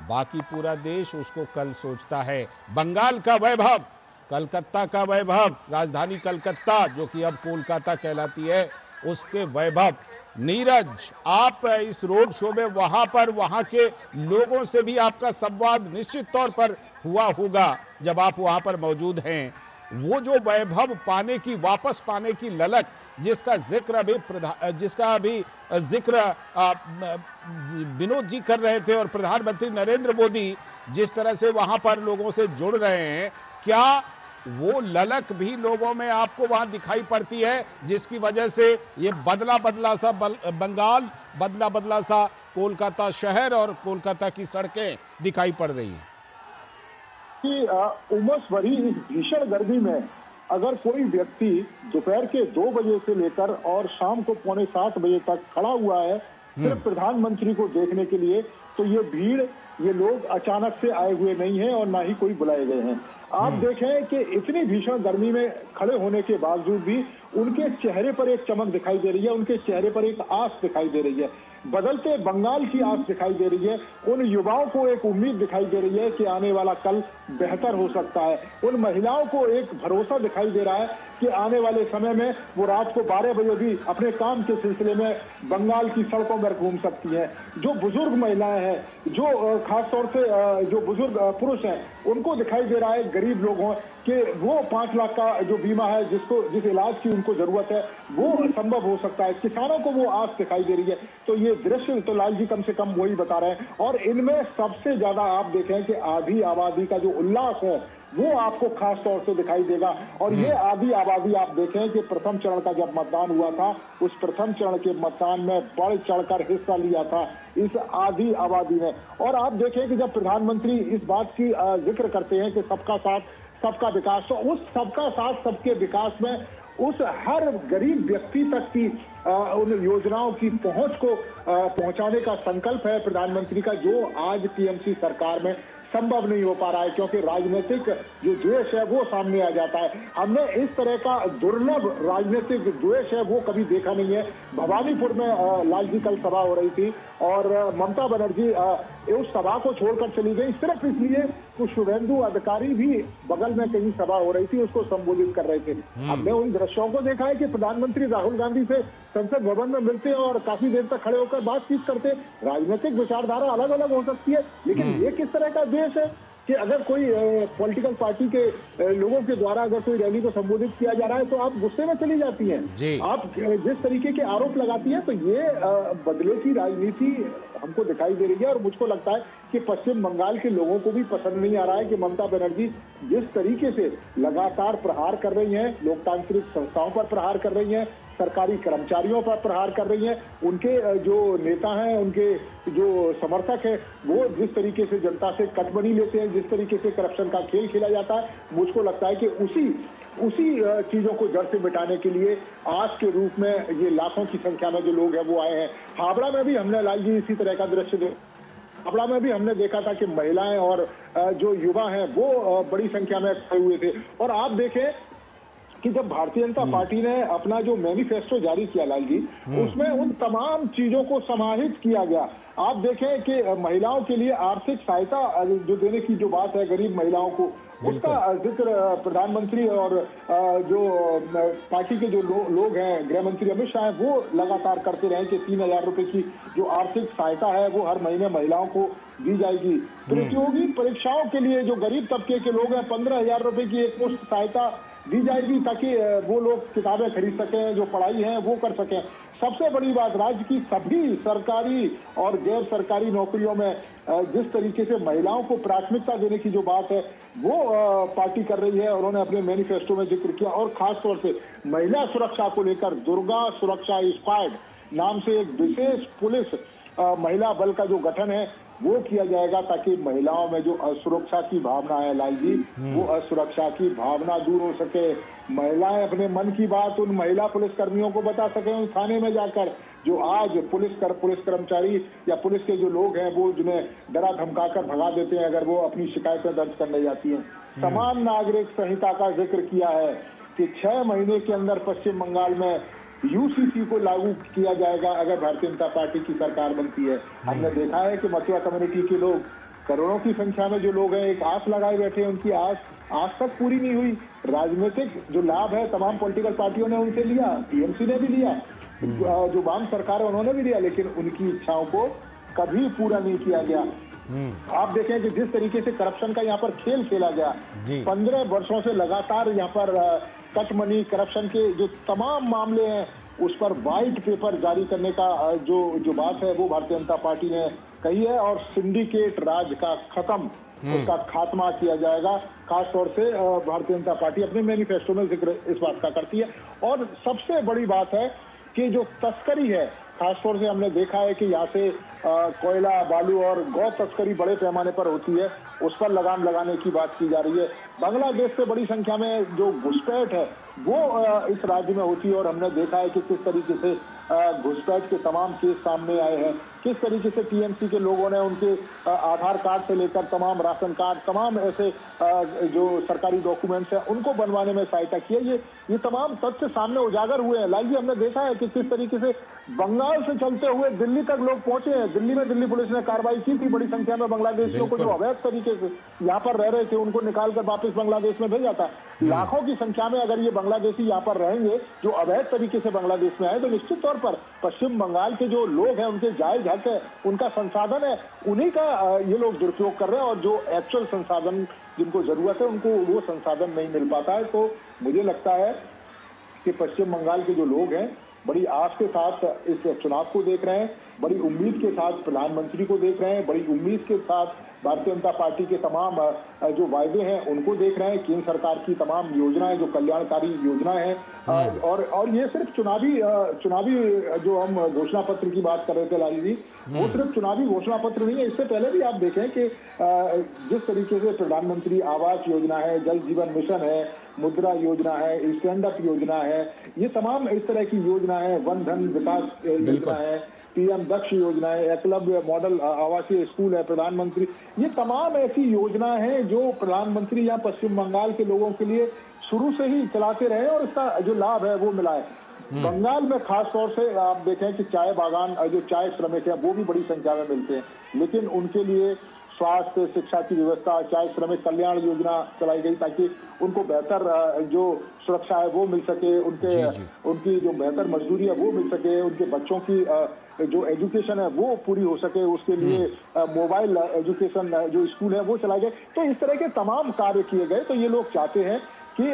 बाकी पूरा देश उसको कल सोचता है। बंगाल का वैभव, कलकत्ता का वैभव, राजधानी कलकत्ता जो कि अब कोलकाता कहलाती है, उसके वैभव। नीरज, आप इस रोड शो में वहां के लोगों से भी आपका संवाद निश्चित तौर पर हुआ होगा जब आप वहां पर मौजूद हैं। वो जो वैभव पाने की, वापस पाने की ललक जिसका अभी जिक्र विनोद जी कर रहे थे, और प्रधानमंत्री नरेंद्र मोदी जिस तरह से वहां पर लोगों से जुड़ रहे हैं, क्या वो ललक भी लोगों में आपको वहां दिखाई पड़ती है, जिसकी वजह से ये बदला बदला सा बंगाल, बदला बदला सा कोलकाता शहर और कोलकाता की सड़कें दिखाई पड़ रही हैं?
कि उमस भरी इस भीषण गर्मी में अगर कोई व्यक्ति दोपहर के 2 बजे से लेकर और शाम को 6:45 बजे तक खड़ा हुआ है सिर्फ प्रधानमंत्री को देखने के लिए, तो ये भीड़, ये लोग अचानक से आए हुए नहीं हैं और ना ही कोई बुलाए गए हैं। आप देखें कि इतनी भीषण गर्मी में खड़े होने के बावजूद भी उनके चेहरे पर एक चमक दिखाई दे रही है, उनके चेहरे पर एक आस दिखाई दे रही है, बदलते बंगाल की आस दिखाई दे रही है। उन युवाओं को एक उम्मीद दिखाई दे रही है कि आने वाला कल बेहतर हो सकता है। उन महिलाओं को एक भरोसा दिखाई दे रहा है कि आने वाले समय में वो रात को 12 बजे भी अपने काम के सिलसिले में बंगाल की सड़कों पर घूम सकती हैं। जो बुजुर्ग महिलाएं हैं, जो खासतौर से जो बुजुर्ग पुरुष हैं, उनको दिखाई दे रहा है, गरीब लोगों कि वो 5 लाख का जो बीमा है, जिस इलाज की उनको जरूरत है, वो संभव हो सकता है। किसानों को वो आस दिखाई दे रही है। तो ये दृश्य तो लाल जी कम से कम वही बता रहे हैं। और इनमें सबसे ज्यादा आप देखें कि आधी आबादी का जो उल्लास है वो आपको खास तौर से दिखाई देगा। और ये आधी आबादी आप देखें कि प्रथम चरण का जब मतदान हुआ था, उस प्रथम चरण के मतदान में बढ़ चढ़कर हिस्सा लिया था इस आधी आबादी ने। और आप देखें कि जब प्रधानमंत्री इस बात की जिक्र करते हैं कि सबका साथ सबका विकास, तो उस सबका साथ सबके विकास में उस हर गरीब व्यक्ति तक की उन योजनाओं की पहुंच को पहुंचाने का संकल्प है प्रधानमंत्री का, जो आज टीएमसी सरकार में संभव नहीं हो पा रहा है, क्योंकि राजनीतिक जो द्वेष है वो सामने आ जाता है। हमने इस तरह का दुर्लभ राजनीतिक द्वेष है वो कभी देखा नहीं है। भवानीपुर में लाल जी कल सभा हो रही थी और ममता बनर्जी उस सभा को छोड़कर चली गई सिर्फ इसलिए कि शुभेंदु अधिकारी भी बगल में कहीं सभा हो रही थी, उसको संबोधित कर रहे थे। हमने उन दृश्यों को देखा है कि प्रधानमंत्री राहुल गांधी से संसद भवन में मिलते हैं और काफी देर तक खड़े होकर बातचीत करते। राजनीतिक विचारधारा अलग अलग हो सकती है, लेकिन ये किस तरह का देश है कि अगर कोई पॉलिटिकल पार्टी के लोगों के द्वारा अगर कोई रैली को संबोधित किया जा रहा है तो आप गुस्से में चली जाती हैं, आप जिस तरीके के आरोप लगाती हैं। तो ये बदले की राजनीति हमको दिखाई दे रही है। और मुझको लगता है कि पश्चिम बंगाल के लोगों को भी पसंद नहीं आ रहा है कि ममता बनर्जी जिस तरीके से लगातार प्रहार कर रही हैं, लोकतांत्रिक संस्थाओं पर प्रहार कर रही हैं, सरकारी कर्मचारियों पर प्रहार कर रही हैं, उनके जो नेता हैं, उनके जो समर्थक हैं, वो जिस तरीके से जनता से कटबनी लेते हैं, जिस तरीके से करप्शन का खेल खेला जाता है, मुझको लगता है कि उसी चीजों को जड़ से मिटाने के लिए आज के रूप में ये लाखों की संख्या में जो लोग हैं वो आए हैं। हावड़ा में भी हमने लाल जी इसी तरह का दृश्य हावड़ा में भी हमने देखा था कि महिलाएं और जो युवा हैं वो बड़ी संख्या में खड़े हुए थे। और आप देखें कि जब भारतीय जनता पार्टी ने अपना जो मैनिफेस्टो जारी किया लाल जी, उसमें उन तमाम चीजों को समाहित किया गया। आप देखें कि महिलाओं के लिए आर्थिक सहायता जो देने की जो बात है गरीब महिलाओं को, उसका जिक्र प्रधानमंत्री और जो पार्टी के जो लोग हैं, गृह मंत्री अमित शाह, वो लगातार करते रहे कि 3,000 रुपए की जो आर्थिक सहायता है वो हर महीने महिलाओं को दी जाएगी। प्रतियोगी परीक्षाओं के लिए जो गरीब तबके के लोग हैं 15,000 रुपए की एक मुश्त सहायता दी जाएगी ताकि वो लोग किताबें खरीद सकें, जो पढ़ाई है वो कर सकें। सबसे बड़ी बात, राज्य की सभी सरकारी और गैर सरकारी नौकरियों में जिस तरीके से महिलाओं को प्राथमिकता देने की जो बात है वो पार्टी कर रही है, उन्होंने अपने मैनिफेस्टो में जिक्र किया। और खासतौर से महिला सुरक्षा को लेकर दुर्गा सुरक्षा स्क्वाड नाम से एक विशेष पुलिस महिला बल का जो गठन है वो किया जाएगा, ताकि महिलाओं में जो असुरक्षा की भावना है लाल जी, वो असुरक्षा की भावना दूर हो सके। महिलाएं अपने मन की बात उन महिला पुलिस कर्मियों को बता सकें उस थाने में जाकर, जो आज पुलिस कर्मचारी या पुलिस के जो लोग हैं वो जिन्हें डरा धमकाकर भगा देते हैं अगर वो अपनी शिकायतें दर्ज करने जाती हैं। समान नागरिक संहिता का जिक्र किया है कि 6 महीने के अंदर पश्चिम बंगाल में यूसीसी को लागू किया जाएगा अगर भारतीय जनता पार्टी की सरकार बनती है। हमने देखा है कि मथुरा कम्युनिटी के लोग, करोड़ों की संख्या में जो लोग हैं, एक आस लगाए बैठे हैं, उनकी आस आज तक पूरी नहीं हुई। राजनीतिक जो लाभ है तमाम पॉलिटिकल पार्टियों ने उनसे लिया, टीएमसी ने भी लिया, जो वाम सरकार है उन्होंने भी लिया, लेकिन उनकी इच्छाओं को कभी पूरा नहीं किया गया। आप देखें कि जिस तरीके से करप्शन का यहाँ पर खेल खेला गया, 15 वर्षों से लगातार यहाँ पर कट मनी करप्शन के जो तमाम मामले हैं उस पर व्हाइट पेपर जारी करने का जो बात है वो भारतीय जनता पार्टी ने कही है, और सिंडिकेट राज का खत्म, उसका खात्मा किया जाएगा। खासतौर से भारतीय जनता पार्टी अपने मैनिफेस्टो में जिक्र इस बात का करती है। और सबसे बड़ी बात है कि जो तस्करी है, खासतौर से हमने देखा है कि यहाँ से कोयला, बालू और गौ तस्करी बड़े पैमाने पर होती है, उस पर लगाम लगाने की बात की जा रही है। बांग्लादेश से बड़ी संख्या में जो घुसपैठ है वो इस राज्य में होती है, और हमने देखा है कि किस तरीके से घुसपैठ के तमाम केस सामने आए हैं, किस तरीके से टीएमसी के लोगों ने उनके आधार कार्ड से लेकर तमाम राशन कार्ड, तमाम ऐसे जो सरकारी डॉक्यूमेंट्स हैं उनको बनवाने में सहायता की है। ये तमाम तथ्य सामने उजागर हुए हैं। लाइए, हमने देखा है कि किस तरीके से बंगाल से चलते हुए दिल्ली तक लोग पहुंचे हैं। दिल्ली में दिल्ली पुलिस ने कार्रवाई की थी, बड़ी संख्या में बांग्लादेशियों को जो अवैध तरीके से यहाँ पर रह रहे थे उनको निकालकर वापस बांग्लादेश में भेजा था। लाखों की संख्या में अगर ये बांग्लादेशी यहाँ पर रहेंगे जो अवैध तरीके से बांग्लादेश में आए, तो निश्चित तौर पर पश्चिम बंगाल के जो लोग हैं उनके जायज हक है, उनका संसाधन है, उन्हीं का ये लोग दुरुपयोग कर रहे हैं, और जो एक्चुअल संसाधन जिनको जरूरत है उनको वो संसाधन नहीं मिल पाता है। तो मुझे लगता है कि पश्चिम बंगाल के जो लोग हैं बड़ी आस के साथ इस चुनाव को देख रहे हैं, बड़ी उम्मीद के साथ प्रधानमंत्री को देख रहे हैं, बड़ी उम्मीद के साथ भारतीय जनता पार्टी के तमाम जो वायदे हैं उनको देख रहे हैं, केंद्र सरकार की तमाम योजनाएं जो कल्याणकारी योजनाएं हैं। और ये सिर्फ चुनावी जो हम घोषणा पत्र की बात कर रहे थे लाली जी, वो सिर्फ चुनावी घोषणा पत्र नहीं है। इससे पहले भी आप देखें कि जिस तरीके से प्रधानमंत्री आवास योजना है, जल जीवन मिशन है, मुद्रा योजना है, स्टैंड अप योजना है, ये तमाम इस तरह की योजना है, वन धन विकास योजना है, पीएम दक्ष योजना है, एकलव्य मॉडल आवासीय स्कूल है, प्रधानमंत्री, ये तमाम ऐसी योजनाएं हैं जो प्रधानमंत्री या पश्चिम बंगाल के लोगों के लिए शुरू से ही चलाते रहे और इसका जो लाभ है वो मिला है। बंगाल में खास तौर से आप देखें कि चाय बागान, जो चाय श्रमिक है वो भी बड़ी संख्या में मिलते हैं, लेकिन उनके लिए स्वास्थ्य, शिक्षा की व्यवस्था, चाय श्रमिक कल्याण योजना चलाई गई ताकि उनको बेहतर जो सुरक्षा है वो मिल सके, उनकी जो बेहतर मजदूरी है वो मिल सके, उनके बच्चों की जो एजुकेशन है वो पूरी हो सके, उसके लिए मोबाइल एजुकेशन जो स्कूल है वो चलाए गए। तो इस तरह के तमाम कार्य किए गए। तो ये लोग चाहते हैं कि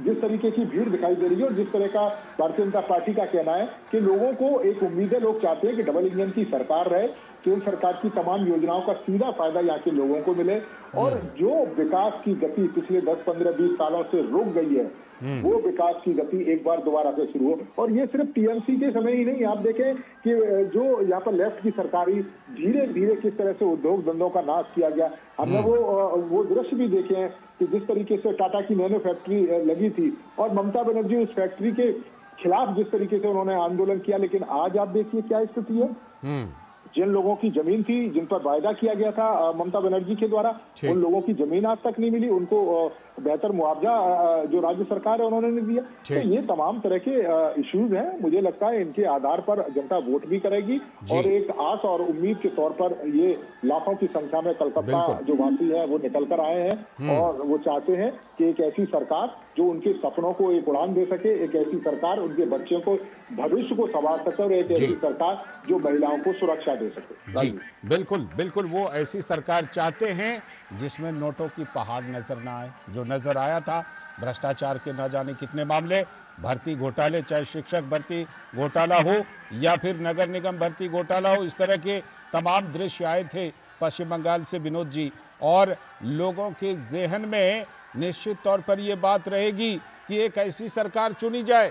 जिस तरीके की भीड़ दिखाई दे रही है और जिस तरह का भारतीय जनता पार्टी का कहना है कि लोगों को एक उम्मीद है, लोग चाहते हैं कि डबल इंजन की सरकार रहे, केंद्र सरकार की तमाम योजनाओं का सीधा फायदा यहाँ के लोगों को मिले, और जो विकास की गति पिछले 10, 15, 20 सालों से रुक गई है वो विकास की गति एक बार दोबारा से शुरू हो। और ये सिर्फ टीएमसी के समय ही नहीं, आप देखें कि जो यहाँ पर लेफ्ट की सरकारी धीरे धीरे किस तरह से उद्योग धंधों का नाश किया गया। हमने वो दृश्य भी देखे हैं कि जिस तरीके से टाटा की नैनो फैक्ट्री लगी थी और ममता बनर्जी उस फैक्ट्री के खिलाफ जिस तरीके से उन्होंने आंदोलन किया, लेकिन आज आप देखिए क्या स्थिति है। जिन लोगों की जमीन थी, जिन पर वायदा किया गया था ममता बनर्जी के द्वारा, उन लोगों की जमीन आज तक नहीं मिली, उनको बेहतर मुआवजा जो राज्य सरकार है उन्होंने नहीं दिया। तो ये तमाम तरह के इश्यूज हैं। मुझे लगता है इनके आधार पर जनता वोट भी करेगी और एक आस और उम्मीद के तौर पर ये लाखों की संख्या में कलकत्ता जो वासी है वो निकल कर आए हैं और वो चाहते हैं कि एक ऐसी सरकार जो उनके सपनों को एक उड़ान दे सके, एक ऐसी सरकार उनके बच्चों को भविष्य को संवार सके और एक ऐसी सरकार जो महिलाओं को सुरक्षा दे सके।
जी बिल्कुल बिल्कुल, वो ऐसी सरकार चाहते हैं जिसमें नोटों की पहाड़ नजर ना आए। जो नजर आया था भ्रष्टाचार के न जाने कितने मामले, भर्ती घोटाले, चाहे शिक्षक भर्ती घोटाला हो या फिर नगर निगम भर्ती घोटाला हो, इस तरह के तमाम दृश्य आए थे पश्चिम बंगाल से विनोद जी। और लोगों के ज़हन में निश्चित तौर पर ये बात रहेगी कि एक ऐसी सरकार चुनी जाए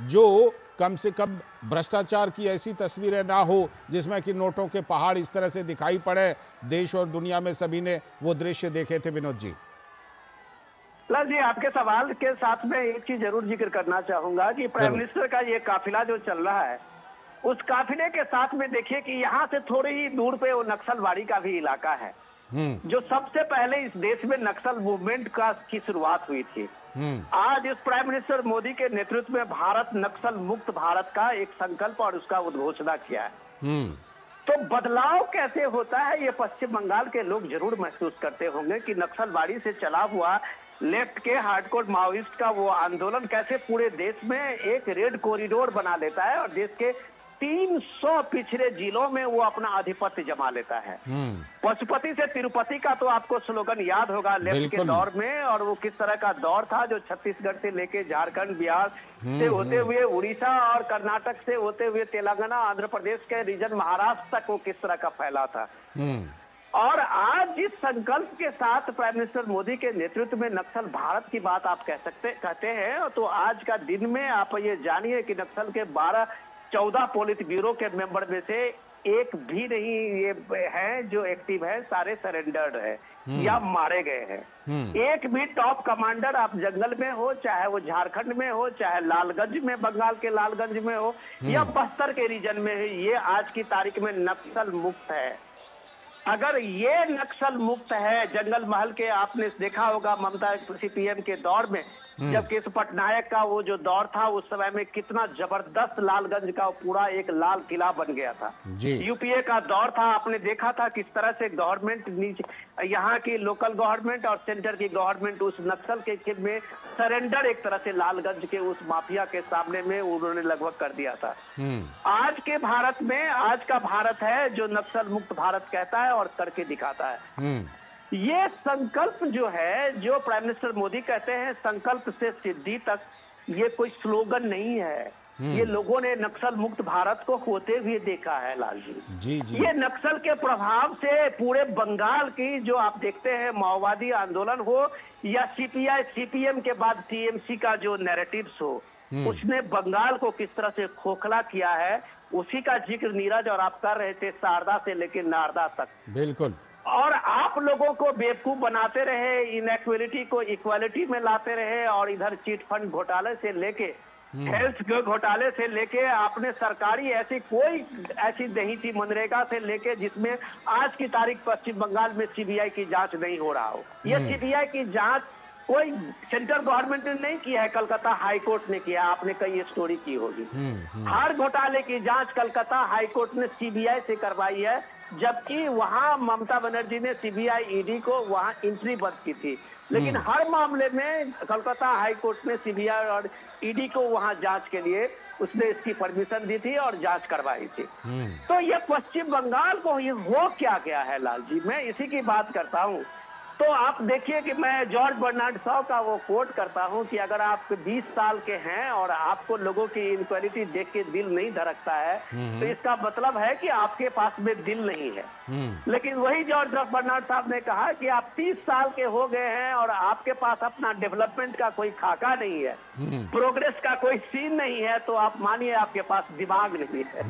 जो कम से कम भ्रष्टाचार की ऐसी तस्वीरें ना हो जिसमें कि नोटों के पहाड़ इस तरह से दिखाई पड़े। देश और दुनिया में सभी ने वो दृश्य देखे थे विनोद जी।
लाल जी, आपके सवाल के साथ में एक चीज जरूर जिक्र करना चाहूंगा कि प्राइम मिनिस्टर का ये काफिला जो चल रहा है, उस काफिले के साथ में देखिए कि यहाँ से थोड़ी ही दूर पे वो नक्सलवाड़ी का भी इलाका है जो सबसे पहले इस देश में नक्सल मूवमेंट की शुरुआत हुई थी। आज इस प्राइम मिनिस्टर मोदी के नेतृत्व में भारत नक्सल मुक्त भारत का एक संकल्प और उसका उद्घोषणा किया है। तो बदलाव कैसे होता है ये पश्चिम बंगाल के लोग जरूर महसूस करते होंगे कि नक्सलवाड़ी से चला हुआ लेफ्ट के हार्डकोर माओइस्ट का वो आंदोलन कैसे पूरे देश में एक रेड कॉरिडोर बना लेता है और देश के 300 पिछड़े जिलों में वो अपना आधिपत्य जमा लेता है। पशुपति से तिरुपति का तो आपको स्लोगन याद होगा लेफ्ट के दौर में, और वो किस तरह का दौर था जो छत्तीसगढ़ से लेके झारखंड, बिहार से होते हुए उड़ीसा और कर्नाटक से होते हुए तेलंगाना, आंध्र प्रदेश के रीजन, महाराष्ट्र तक वो किस तरह का फैला था। और आज जिस संकल्प के साथ प्राइम मिनिस्टर मोदी के नेतृत्व में नक्सल भारत की बात आप कहते हैं, तो आज का दिन में आप ये जानिए कि नक्सल के 14 पोलित ब्यूरो के मेंबर में से एक भी नहीं ये है जो एक्टिव है, सारे सरेंडर्ड है या मारे गए हैं। एक भी टॉप कमांडर आप जंगल में हो, चाहे वो झारखंड में हो, चाहे लालगंज में, बंगाल के लालगंज में हो या बस्तर के रीजन में है, ये आज की तारीख में नक्सल मुक्त है। अगर ये नक्सल मुक्त है, जंगल महल के आपने देखा होगा ममता सीपीएम के दौर में, जब केशव पटनायक का वो जो दौर था उस समय में कितना जबरदस्त लालगंज का पूरा एक लाल किला बन गया था। यूपीए का दौर था, आपने देखा था किस तरह से गवर्नमेंट नीचे, यहाँ की लोकल गवर्नमेंट और सेंटर की गवर्नमेंट उस नक्सल के में सरेंडर एक तरह से लालगंज के उस माफिया के सामने में उन्होंने लगभग कर दिया था। आज के भारत में, आज का भारत है जो नक्सल मुक्त भारत कहता है और करके दिखाता है। ये संकल्प जो है, जो प्राइम मिनिस्टर मोदी कहते हैं संकल्प से सिद्धि तक, ये कोई स्लोगन नहीं है। ये लोगों ने नक्सल मुक्त भारत को होते हुए देखा है लाल जी। ये नक्सल के प्रभाव से पूरे बंगाल की जो आप देखते हैं माओवादी आंदोलन हो या सीपीआई सीपीएम के बाद टीएमसी का जो नैरेटिव्स हो, उसने बंगाल को किस तरह से खोखला किया है, उसी का जिक्र नीरज और आप कर रहे थे, शारदा से लेकर नारदा तक।
बिल्कुल।
और आप लोगों को बेवकूफ बनाते रहे, इनइक्वालिटी को इक्वालिटी में लाते रहे, और इधर चिट फंड घोटाले से लेके हेल्थ घोटाले से लेके आपने सरकारी ऐसी कोई ऐसी नहीं थी, मनरेगा से लेके, जिसमें आज की तारीख पश्चिम बंगाल में सीबीआई की जांच नहीं हो रहा हो। यह सीबीआई की जांच कोई सेंट्रल गवर्नमेंट ने नहीं किया है, कलकत्ता हाई कोर्ट ने किया। आपने कई स्टोरी की होगी। हर घोटाले की जांच कलकत्ता हाई कोर्ट ने सीबीआई से करवाई है, जबकि वहां ममता बनर्जी ने सीबीआई ईडी को वहां एंट्री बंद की थी। लेकिन हर मामले में कलकत्ता हाई कोर्ट ने सीबीआई और ईडी को वहां जांच के लिए उसने इसकी परमिशन दी थी और जांच करवाई थी। तो ये पश्चिम बंगाल को ये हो क्या गया है लाल जी, मैं इसी की बात करता हूँ। तो आप देखिए कि मैं जॉर्ज बर्नार्ड शॉ का वो कोट करता हूं कि अगर आप 20 साल के हैं और आपको लोगों की इनक्वालिटी देख के दिल नहीं धड़कता है, तो इसका मतलब है कि आपके पास में दिल नहीं है। लेकिन वही जॉर्ज बर्नार्ड साहब ने कहा कि आप 30 साल के हो गए हैं और आपके पास अपना डेवलपमेंट का कोई खाका नहीं है, प्रोग्रेस का कोई सीन नहीं है, तो आप मानिए आपके पास दिमाग नहीं है।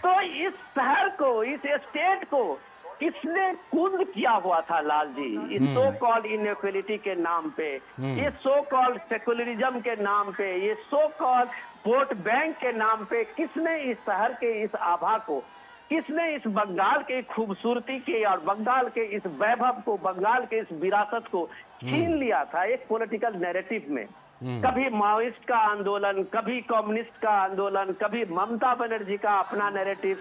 तो इस शहर को, इस स्टेट को किसने कुंद किया हुआ था लाल जी, इस सो कॉल्ड इनइक्वालिटी के नाम पे, ये सो कॉल्ड सेकुलरिज्म के नाम पे, ये सो कॉल्ड वोट बैंक के नाम पे, किसने इस शहर के इस आभा को, किसने इस बंगाल के खूबसूरती के और बंगाल के इस वैभव को, बंगाल के इस विरासत को छीन लिया था एक पॉलिटिकल नैरेटिव में। कभी माओइस्ट का आंदोलन, कभी कम्युनिस्ट का आंदोलन, कभी ममता बनर्जी का अपना नैरेटिव,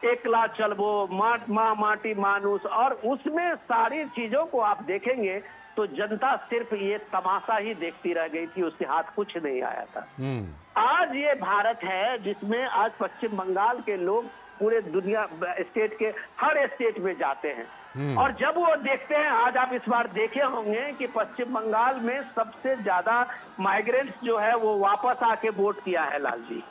एकला चलबो, माँ माटी मानुस, और उसमें सारी चीजों को आप देखेंगे तो जनता सिर्फ ये तमाशा ही देखती रह गई थी, उसके हाथ कुछ नहीं आया था। आज ये भारत है जिसमें आज पश्चिम बंगाल के लोग पूरे दुनिया स्टेट के हर स्टेट में जाते हैं, और जब वो देखते हैं, आज आप इस बार देखे होंगे कि पश्चिम बंगाल में सबसे ज्यादा माइग्रेंट्स जो है वो वापस आके वोट किया है लाल जी।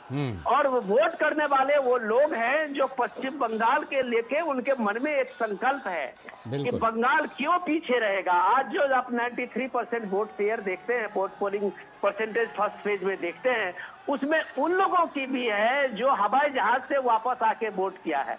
और वो वोट करने वाले वो लोग हैं जो पश्चिम बंगाल के लेके उनके मन में एक संकल्प है कि बंगाल क्यों पीछे रहेगा। आज जो आप 93% वोट शेयर देखते हैं, vote polling percentage first phase में देखते हैं, उसमें उन लोगों की भी है जो हवाई जहाज से वापस आके वोट किया है।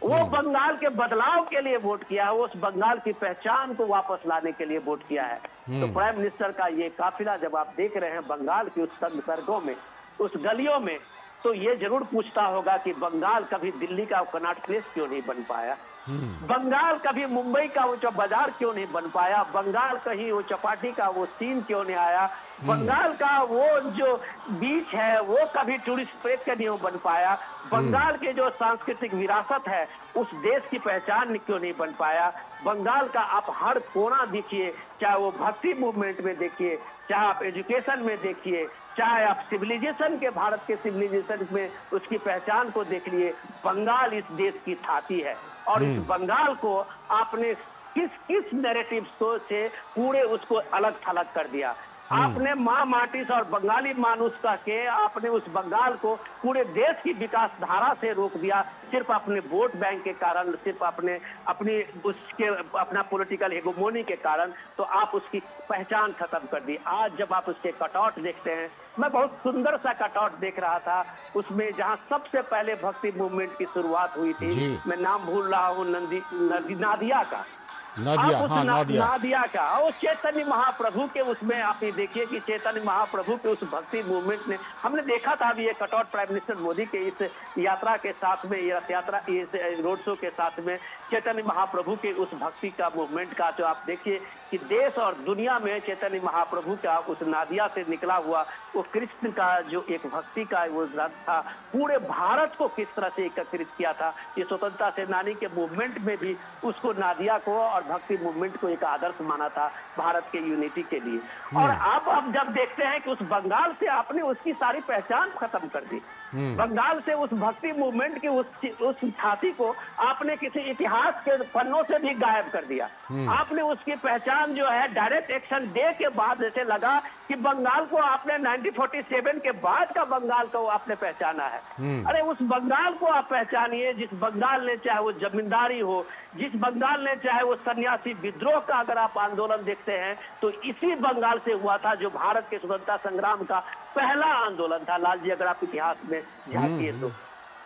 वो बंगाल के बदलाव के लिए वोट किया है, उस बंगाल की पहचान को वापस लाने के लिए वोट किया है। तो प्राइम मिनिस्टर का ये काफिला जब आप देख रहे हैं बंगाल की उस तंग सड़कों में, उस गलियों में, तो ये जरूर पूछता होगा कि बंगाल कभी दिल्ली का कनॉट प्लेस क्यों नहीं बन पाया। बंगाल कभी मुंबई का वो बाजार क्यों नहीं बन पाया? बंगाल कहीं वो चपाटी का वो सीन क्यों नहीं आया? बंगाल का वो जो बीच है वो कभी टूरिस्ट प्लेस का नहीं बन पाया? बंगाल के जो सांस्कृतिक विरासत है उस देश की पहचान क्यों नहीं बन पाया? बंगाल का आप हर कोना देखिए, चाहे वो भक्ति मूवमेंट में देखिए, चाहे आप एजुकेशन में देखिए, चाहे आप सिविलाइजेशन के, भारत के सिविलाइजेशन में उसकी पहचान को देख लिए। बंगाल इस देश की छाती है और इस बंगाल को आपने किस किस नैरेटिव से पूरे उसको अलग थलग कर दिया। आपने माँ माटिस और बंगाली मानुष कह के आपने उस बंगाल को पूरे देश की विकास धारा से रोक दिया, सिर्फ अपने वोट बैंक के कारण, सिर्फ अपना पॉलिटिकल हेगोमोनी के कारण। तो आप उसकी पहचान खत्म कर दी। आज जब आप उसके कटआउट देखते हैं, मैं बहुत सुंदर सा कटआउट देख रहा था, उसमें जहां सबसे पहले भक्ति मूवमेंट की शुरुआत हुई थी, मैं नाम भूल रहा हूँ, नादिया का,
नादिया,
आप उस
हाँ,
नादिया का, वो चैतन्य महाप्रभु के, उसमें आप ये देखिए कि चैतन्य महाप्रभु के उस भक्ति मूवमेंट ने, हमने देखा था अभी ये कटआउट प्राइम मिनिस्टर मोदी के इस यात्रा के साथ में, रथ यात्रा, इस रोड शो के साथ में चैतन्य महाप्रभु के उस भक्ति का मूवमेंट का, जो आप देखिए कि देश और दुनिया में चैतन्य महाप्रभु का उस नादिया से निकला हुआ वो कृष्ण का जो एक भक्ति का वो रथ था, पूरे भारत को किस तरह से एकत्रित किया था। ये स्वतंत्रता सेनानी के मूवमेंट में भी उसको, नादिया को और भक्ति मूवमेंट को एक आदर्श माना था भारत के यूनिटी के लिए। और अब जब देखते हैं कि उस बंगाल से आपने उसकी सारी पहचान खत्म कर दी, बंगाल से उस भक्ति मूवमेंट की उस छाती को आपने किसी इतिहास के पन्नों से भी गायब कर दिया। आपने उसकी पहचान जो है डायरेक्ट एक्शन डे के बाद जैसे लगा कि बंगाल को आपने 1947 के बाद का बंगाल को आपने पहचाना है। अरे उस बंगाल को आप पहचानिए जिस बंगाल ने, चाहे वो जमींदारी हो, जिस बंगाल ने चाहे वो सन्यासी विद्रोह का अगर आप आंदोलन देखते हैं तो इसी बंगाल से हुआ था, जो भारत के स्वतंत्रता संग्राम का पहला आंदोलन था। लाल जी, अगर आप इतिहास में झांकिए तो,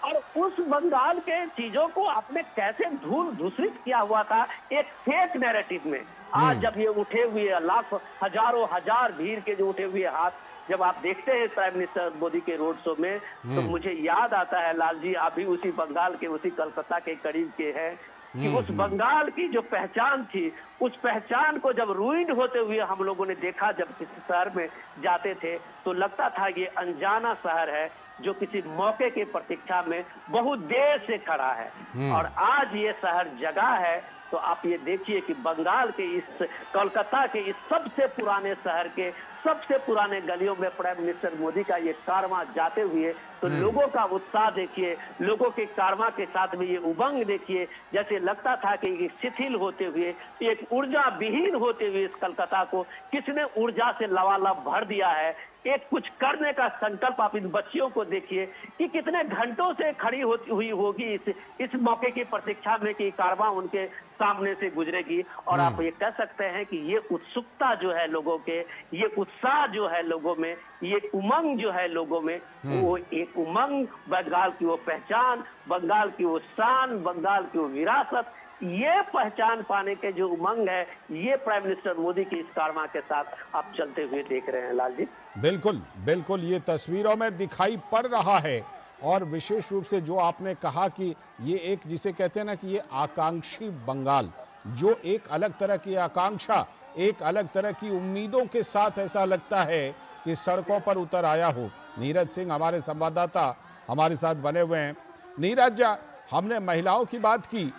और उस बंगाल के चीजों को आपने कैसे धूल धूसरित किया हुआ था एक फेक नैरेटिव में। आज जब ये उठे हुए लाख हजारों हजार भीड़ के जो उठे हुए हाथ जब आप देखते हैं प्राइम मिनिस्टर मोदी के रोड शो में, तो मुझे याद आता है लाल जी, आप भी उसी बंगाल के, उसी कलकत्ता के करीब के हैं, कि उस बंगाल की जो पहचान थी, उस पहचान को जब रूइंड होते हुए हम लोगों ने देखा, जब किसी शहर में जाते थे तो लगता था ये अनजाना शहर है जो किसी मौके की प्रतीक्षा में बहुत देर से खड़ा है। और आज ये शहर जगा है। तो आप ये देखिए कि बंगाल के इस, कोलकाता के इस सबसे पुराने शहर के सबसे पुराने गलियों में प्राइम मिनिस्टर मोदी का ये कारवां जाते हुए, तो लोगों का उत्साह देखिए, लोगों के कारवां के साथ में ये उमंग देखिए, जैसे लगता था कि शिथिल होते हुए, एक ऊर्जा विहीन होते हुए इस कलकत्ता को किसने ऊर्जा से लबालब भर दिया है। एक कुछ करने का संकल्प आप इन बच्चियों को देखिए कि कितने घंटों से खड़ी हुई होगी इस मौके की प्रतीक्षा में कि कारवां उनके सामने से गुजरेगी। और आप ये कह सकते हैं कि ये उत्सुकता जो है लोगों के, ये उत्साह जो है लोगों में, ये उमंग जो है लोगों में, वो एक उमंग, बंगाल की वो पहचान, बंगाल की वो शान, बंगाल की वो विरासत, ये पहचान पाने के जो उमंग है, ये प्राइम मिनिस्टर मोदी की इस कारवां के साथ आप चलते हुए देख रहे हैं लाल जी।
बिल्कुल बिल्कुल, ये तस्वीरों में दिखाई पड़ रहा है। और विशेष रूप से जो आपने कहा कि ये एक, जिसे कहते हैं ना कि ये आकांक्षी बंगाल, जो एक अलग तरह की आकांक्षा, एक अलग तरह की उम्मीदों के साथ ऐसा लगता है कि सड़कों पर उतर आया हो। नीरज सिंह हमारे संवाददाता हमारे साथ बने हुए हैं। नीरज, हमने महिलाओं की बात की,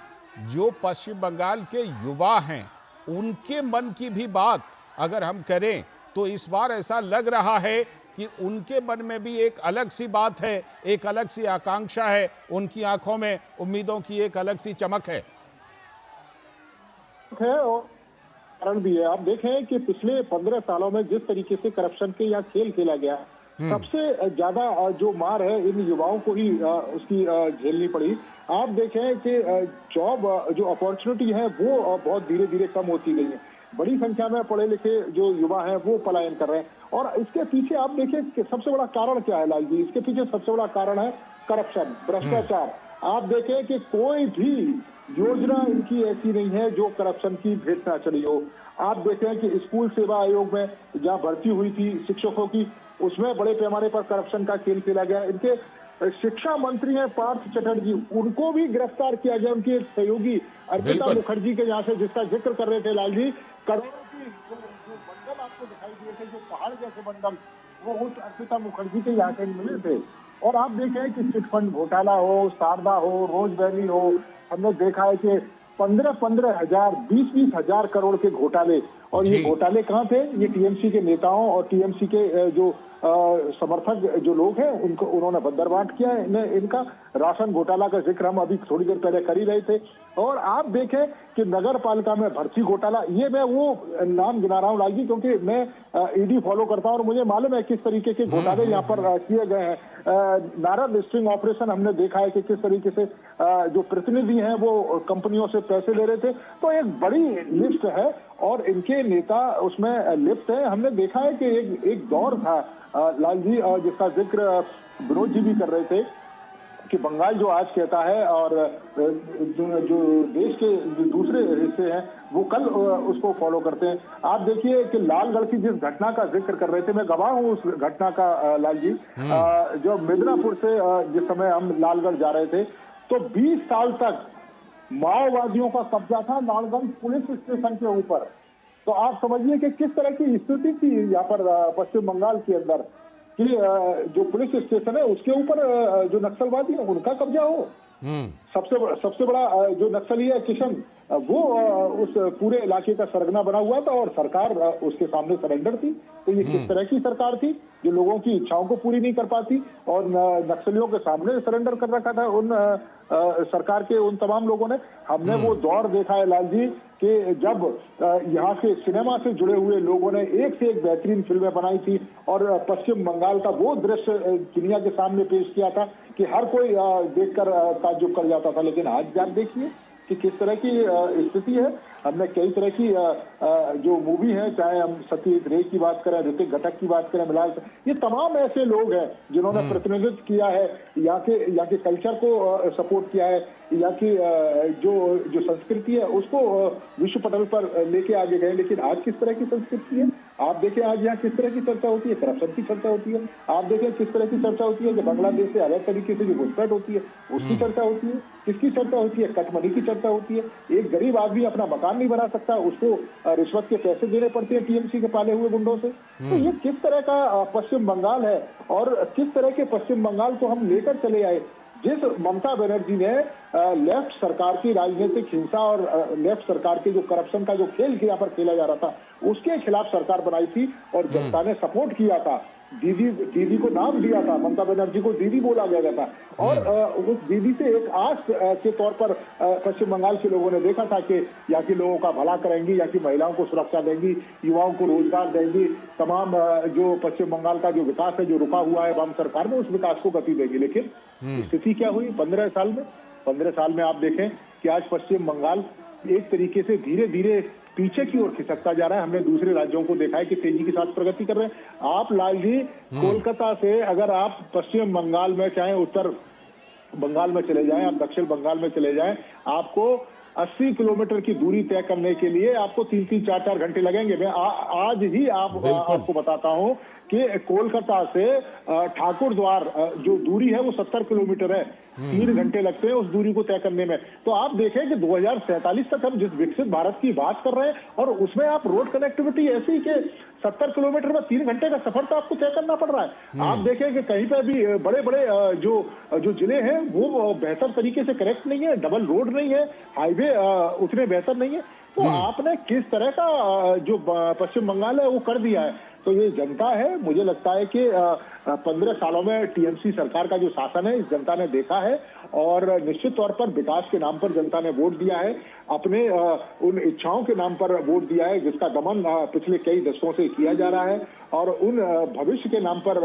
जो पश्चिम बंगाल के युवा हैं उनके मन की भी बात अगर हम करें तो इस बार ऐसा लग रहा है कि उनके मन में भी एक अलग सी बात है, एक अलग सी आकांक्षा है, उनकी आंखों में उम्मीदों की एक अलग सी चमक है।
और कारण भी है। आप देखें कि पिछले 15 सालों में जिस तरीके से करप्शन के यहाँ खेल खेला गया, सबसे ज्यादा जो मार है इन युवाओं को ही उसकी झेलनी पड़ी। आप देखें कि जॉब जो अपॉर्चुनिटी है वो बहुत धीरे धीरे कम होती गई है। बड़ी संख्या में पढ़े लिखे जो युवा हैं वो पलायन कर रहे हैं। और इसके पीछे आप देखें कि सबसे बड़ा कारण क्या है लाल जी? इसके पीछे सबसे बड़ा कारण है करप्शन, भ्रष्टाचार। आप देखें कि कोई भी योजना इनकी ऐसी नहीं है जो करप्शन की भेंट ना चली हो। आप देखें कि स्कूल सेवा आयोग में जहाँ भर्ती हुई थी शिक्षकों की, उसमें बड़े पैमाने पर करप्शन का खेल खेला गया। इनके शिक्षा मंत्री हैं पार्थ चटर्जी, उनको भी गिरफ्तार किया गया। उनकी एक सहयोगी अर्पिता
बिल्कुल।
मुखर्जी के यहाँ से, जिसका जिक्र कर रहे थे लाल जी, करोड़ों की जो बंडल आपको दिखाई दिए थे, जो पहाड़ जैसे बंडल, वो उस अर्पिता मुखर्जी के यहाँ से मिले थे। और आप देखें कि चिटफंड घोटाला हो, शारदा हो, रोज वैली हो, हमने देखा है कि 15-15 हजार, 20-20 हजार करोड़ के घोटाले। और ये
जी।
घोटाले कहाँ थे? ये टीएमसी के नेताओं और टीएमसी के जो समर्थक जो लोग हैं, उनको उन्होंने बंदरबांट किया है। इनका राशन घोटाला का जिक्र हम अभी थोड़ी देर पहले कर ही रहे थे। और आप देखें कि नगर पालिका में भर्ती घोटाला, ये मैं वो नाम गिना रहा हूँ लाल जी, क्योंकि मैं ईडी फॉलो करता हूँ और मुझे मालूम है किस तरीके के घोटाले यहाँ पर किए गए हैं। नारद स्ट्रिंग ऑपरेशन हमने देखा है कि किस तरीके से जो प्रतिनिधि हैं वो कंपनियों से पैसे ले रहे थे। तो एक बड़ी लिस्ट है और इनके नेता उसमें लिप्त हैं। हमने देखा है कि एक दौर था लाल जी, जिसका जिक्र विनोद जी भी कर रहे थे, कि बंगाल जो आज कहता है और जो देश के दूसरे हिस्से हैं वो कल उसको फॉलो करते हैं। आप देखिए कि लालगढ़ की जिस घटना का जिक्र कर रहे थे, मैं गवाह हूँ उस घटना का लाल जी। जो मिदनापुर से जिस समय हम लालगढ़ जा रहे थे, तो 20 साल तक माओवादियों का कब्जा था लालगंज पुलिस स्टेशन के ऊपर। तो आप समझिए कि किस तरह की स्थिति थी यहाँ पर पश्चिम बंगाल के अंदर, कि जो पुलिस स्टेशन है उसके ऊपर जो नक्सलवादी है उनका कब्जा हो। सबसे बड़ा जो नक्सली है किशन, वो उस पूरे इलाके का सरगना बना हुआ था और सरकार उसके सामने सरेंडर थी। तो ये किस तरह की सरकार थी जो लोगों की इच्छाओं को पूरी नहीं कर पाती और नक्सलियों के सामने सरेंडर कर रखा था उन सरकार के उन तमाम लोगों ने। हमने वो दौर देखा है लाल जी कि जब यहाँ के सिनेमा से जुड़े हुए लोगों ने एक से एक बेहतरीन फिल्में बनाई थी और पश्चिम बंगाल का वो दृश्य दुनिया के सामने पेश किया था कि हर कोई देखकर ताज्जुब कर जाता था। लेकिन आज आप देखिए कि किस तरह की स्थिति है। हमने कई तरह की जो मूवी है, चाहे हम सत्यजीत रे की बात करें, ऋतिक घटक की बात करें, मिलाल, ये तमाम ऐसे लोग हैं जिन्होंने प्रतिनिधित्व किया है, यहाँ के कल्चर को सपोर्ट किया है, यहाँ की जो संस्कृति है उसको विश्व पटल पर लेके आगे गए। लेकिन आज किस तरह की संस्कृति है आप देखें, आज यहाँ किस तरह की चर्चा होती है, करप्शन की चर्चा होती है। आप देखें किस तरह की चर्चा होती है कि बांग्लादेश से अलग तरीके से जो घुसपैठ होती है उसकी चर्चा होती है। किसकी चर्चा होती है? कटमनी की चर्चा होती है। एक गरीब आदमी अपना मकान नहीं बना सकता, उसको रिश्वत के पैसे देने पड़ते हैं टीएमसी के पाले हुए गुंडों से। तो ये किस तरह का पश्चिम बंगाल है और किस तरह के पश्चिम बंगाल को हम लेकर चले आए, जिस ममता बनर्जी ने लेफ्ट सरकार की राजनीतिक हिंसा और लेफ्ट सरकार के जो करप्शन का जो खेल यहाँ पर खेला जा रहा था उसके खिलाफ सरकार बनाई थी और जनता ने सपोर्ट किया था। दीदी को नाम दिया था, ममता बनर्जी को दीदी बोला गया था और उस दीदी से एक आस के तौर पर पश्चिम बंगाल के लोगों ने देखा था कि यहाँ के लोगों का भला करेंगी, यहाँ की महिलाओं को सुरक्षा देंगी, युवाओं को रोजगार देंगी, तमाम जो पश्चिम बंगाल का जो विकास है जो रुका हुआ है वाम सरकार में, उस विकास को गति देगी। लेकिन स्थिति क्या हुई 15 साल में? आप देखें कि आज पश्चिम बंगाल एक तरीके से धीरे धीरे पीछे की ओर खिसकता जा रहा है। हमने दूसरे राज्यों को देखा है कि तेजी के साथ प्रगति कर रहे हैं। आप लाल जी कोलकाता से अगर आप पश्चिम बंगाल में, चाहे उत्तर बंगाल में चले जाएं, आप दक्षिण बंगाल में चले जाएं, आपको 80 किलोमीटर की दूरी तय करने के लिए आपको 3-3, 4-4 घंटे लगेंगे। मैं आज ही आपको बताता हूं कि कोलकाता से ठाकुर द्वार जो दूरी है वो 70 किलोमीटर है। 3 घंटे लगते हैं उस दूरी को तय करने में। तो आप देखें कि 2047 तक हम जिस विकसित भारत की बात कर रहे हैं और उसमें आप रोड कनेक्टिविटी ऐसी कि 70 किलोमीटर में 3 घंटे का सफर तो आपको तय करना पड़ रहा है। आप देखें कि कहीं पर भी बड़े बड़े जो जिले हैं वो बेहतर तरीके से कनेक्ट नहीं है, डबल रोड नहीं है, हाईवे उतने बेहतर नहीं है। तो आपने किस तरह का जो पश्चिम बंगाल है वो कर दिया है। तो ये जनता है, मुझे लगता है कि 15 सालों में टीएमसी सरकार का जो शासन है इस जनता ने देखा है और निश्चित तौर पर विकास के नाम पर जनता ने वोट दिया है, अपने उन इच्छाओं के नाम पर वोट दिया है जिसका दमन पिछले कई दशकों से किया जा रहा है और उन भविष्य के नाम पर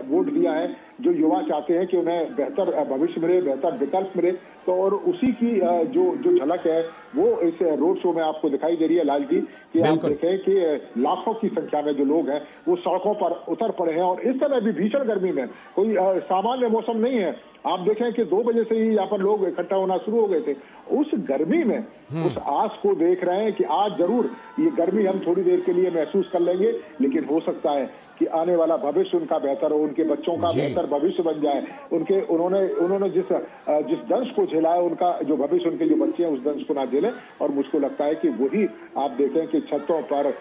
वोट दिया है जो युवा चाहते हैं कि उन्हें बेहतर भविष्य मिले, बेहतर विकल्प मिले। तो और उसी की जो झलक है वो इस रोड शो में आपको दिखाई दे रही है लाल जी, कि आप देखें कि लाखों की संख्या में जो लोग हैं वो सड़कों पर उतर पड़े हैं और इस समय भी भीषण गर्मी में कोई सामान्य मौसम नहीं है। आप देखें कि 2 बजे से ही यहाँ पर लोग इकट्ठा होना शुरू हो गए थे। उस गर्मी में उस आस को देख रहे हैं कि आज जरूर ये गर्मी हम थोड़ी देर के लिए महसूस कर लेंगे, लेकिन हो सकता है कि आने वाला भविष्य उनका बेहतर हो, उनके बच्चों का बेहतर भविष्य बन जाए। उन्होंने जिस दंश को झेला है, उनका जो भविष्य, उनके जो बच्चे हैं उस दंश को ना झेलें। और मुझको लगता है कि वही आप देखें कि छतों पर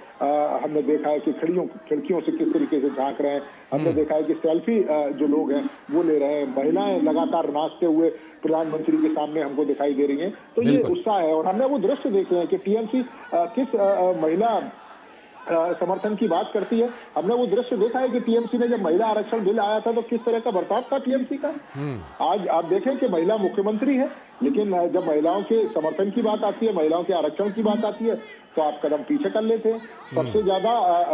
हमने देखा है कि खिड़कियों से किस तरीके से झांक रहे हैं। हमने देखा है कि सेल्फी जो लोग हैं वो ले रहे हैं। महिलाएं लगातार नाचते हुए प्रधानमंत्री के सामने हमको दिखाई दे रही हैं। तो ये उत्साह है। और हमने वो दृश्य देखे हैं कि टीएमसी किस महिला समर्थन की बात करती है। हमने वो दृश्य देखा है कि टीएमसी ने जब महिला आरक्षण बिल आया था तो किस तरह का बर्ताव था टीएमसी का। आज आप देखें कि महिला मुख्यमंत्री है, लेकिन जब महिलाओं के समर्थन की बात आती है, महिलाओं के आरक्षण की बात आती है, तो आप कदम पीछे कर लेते हैं। सबसे ज्यादा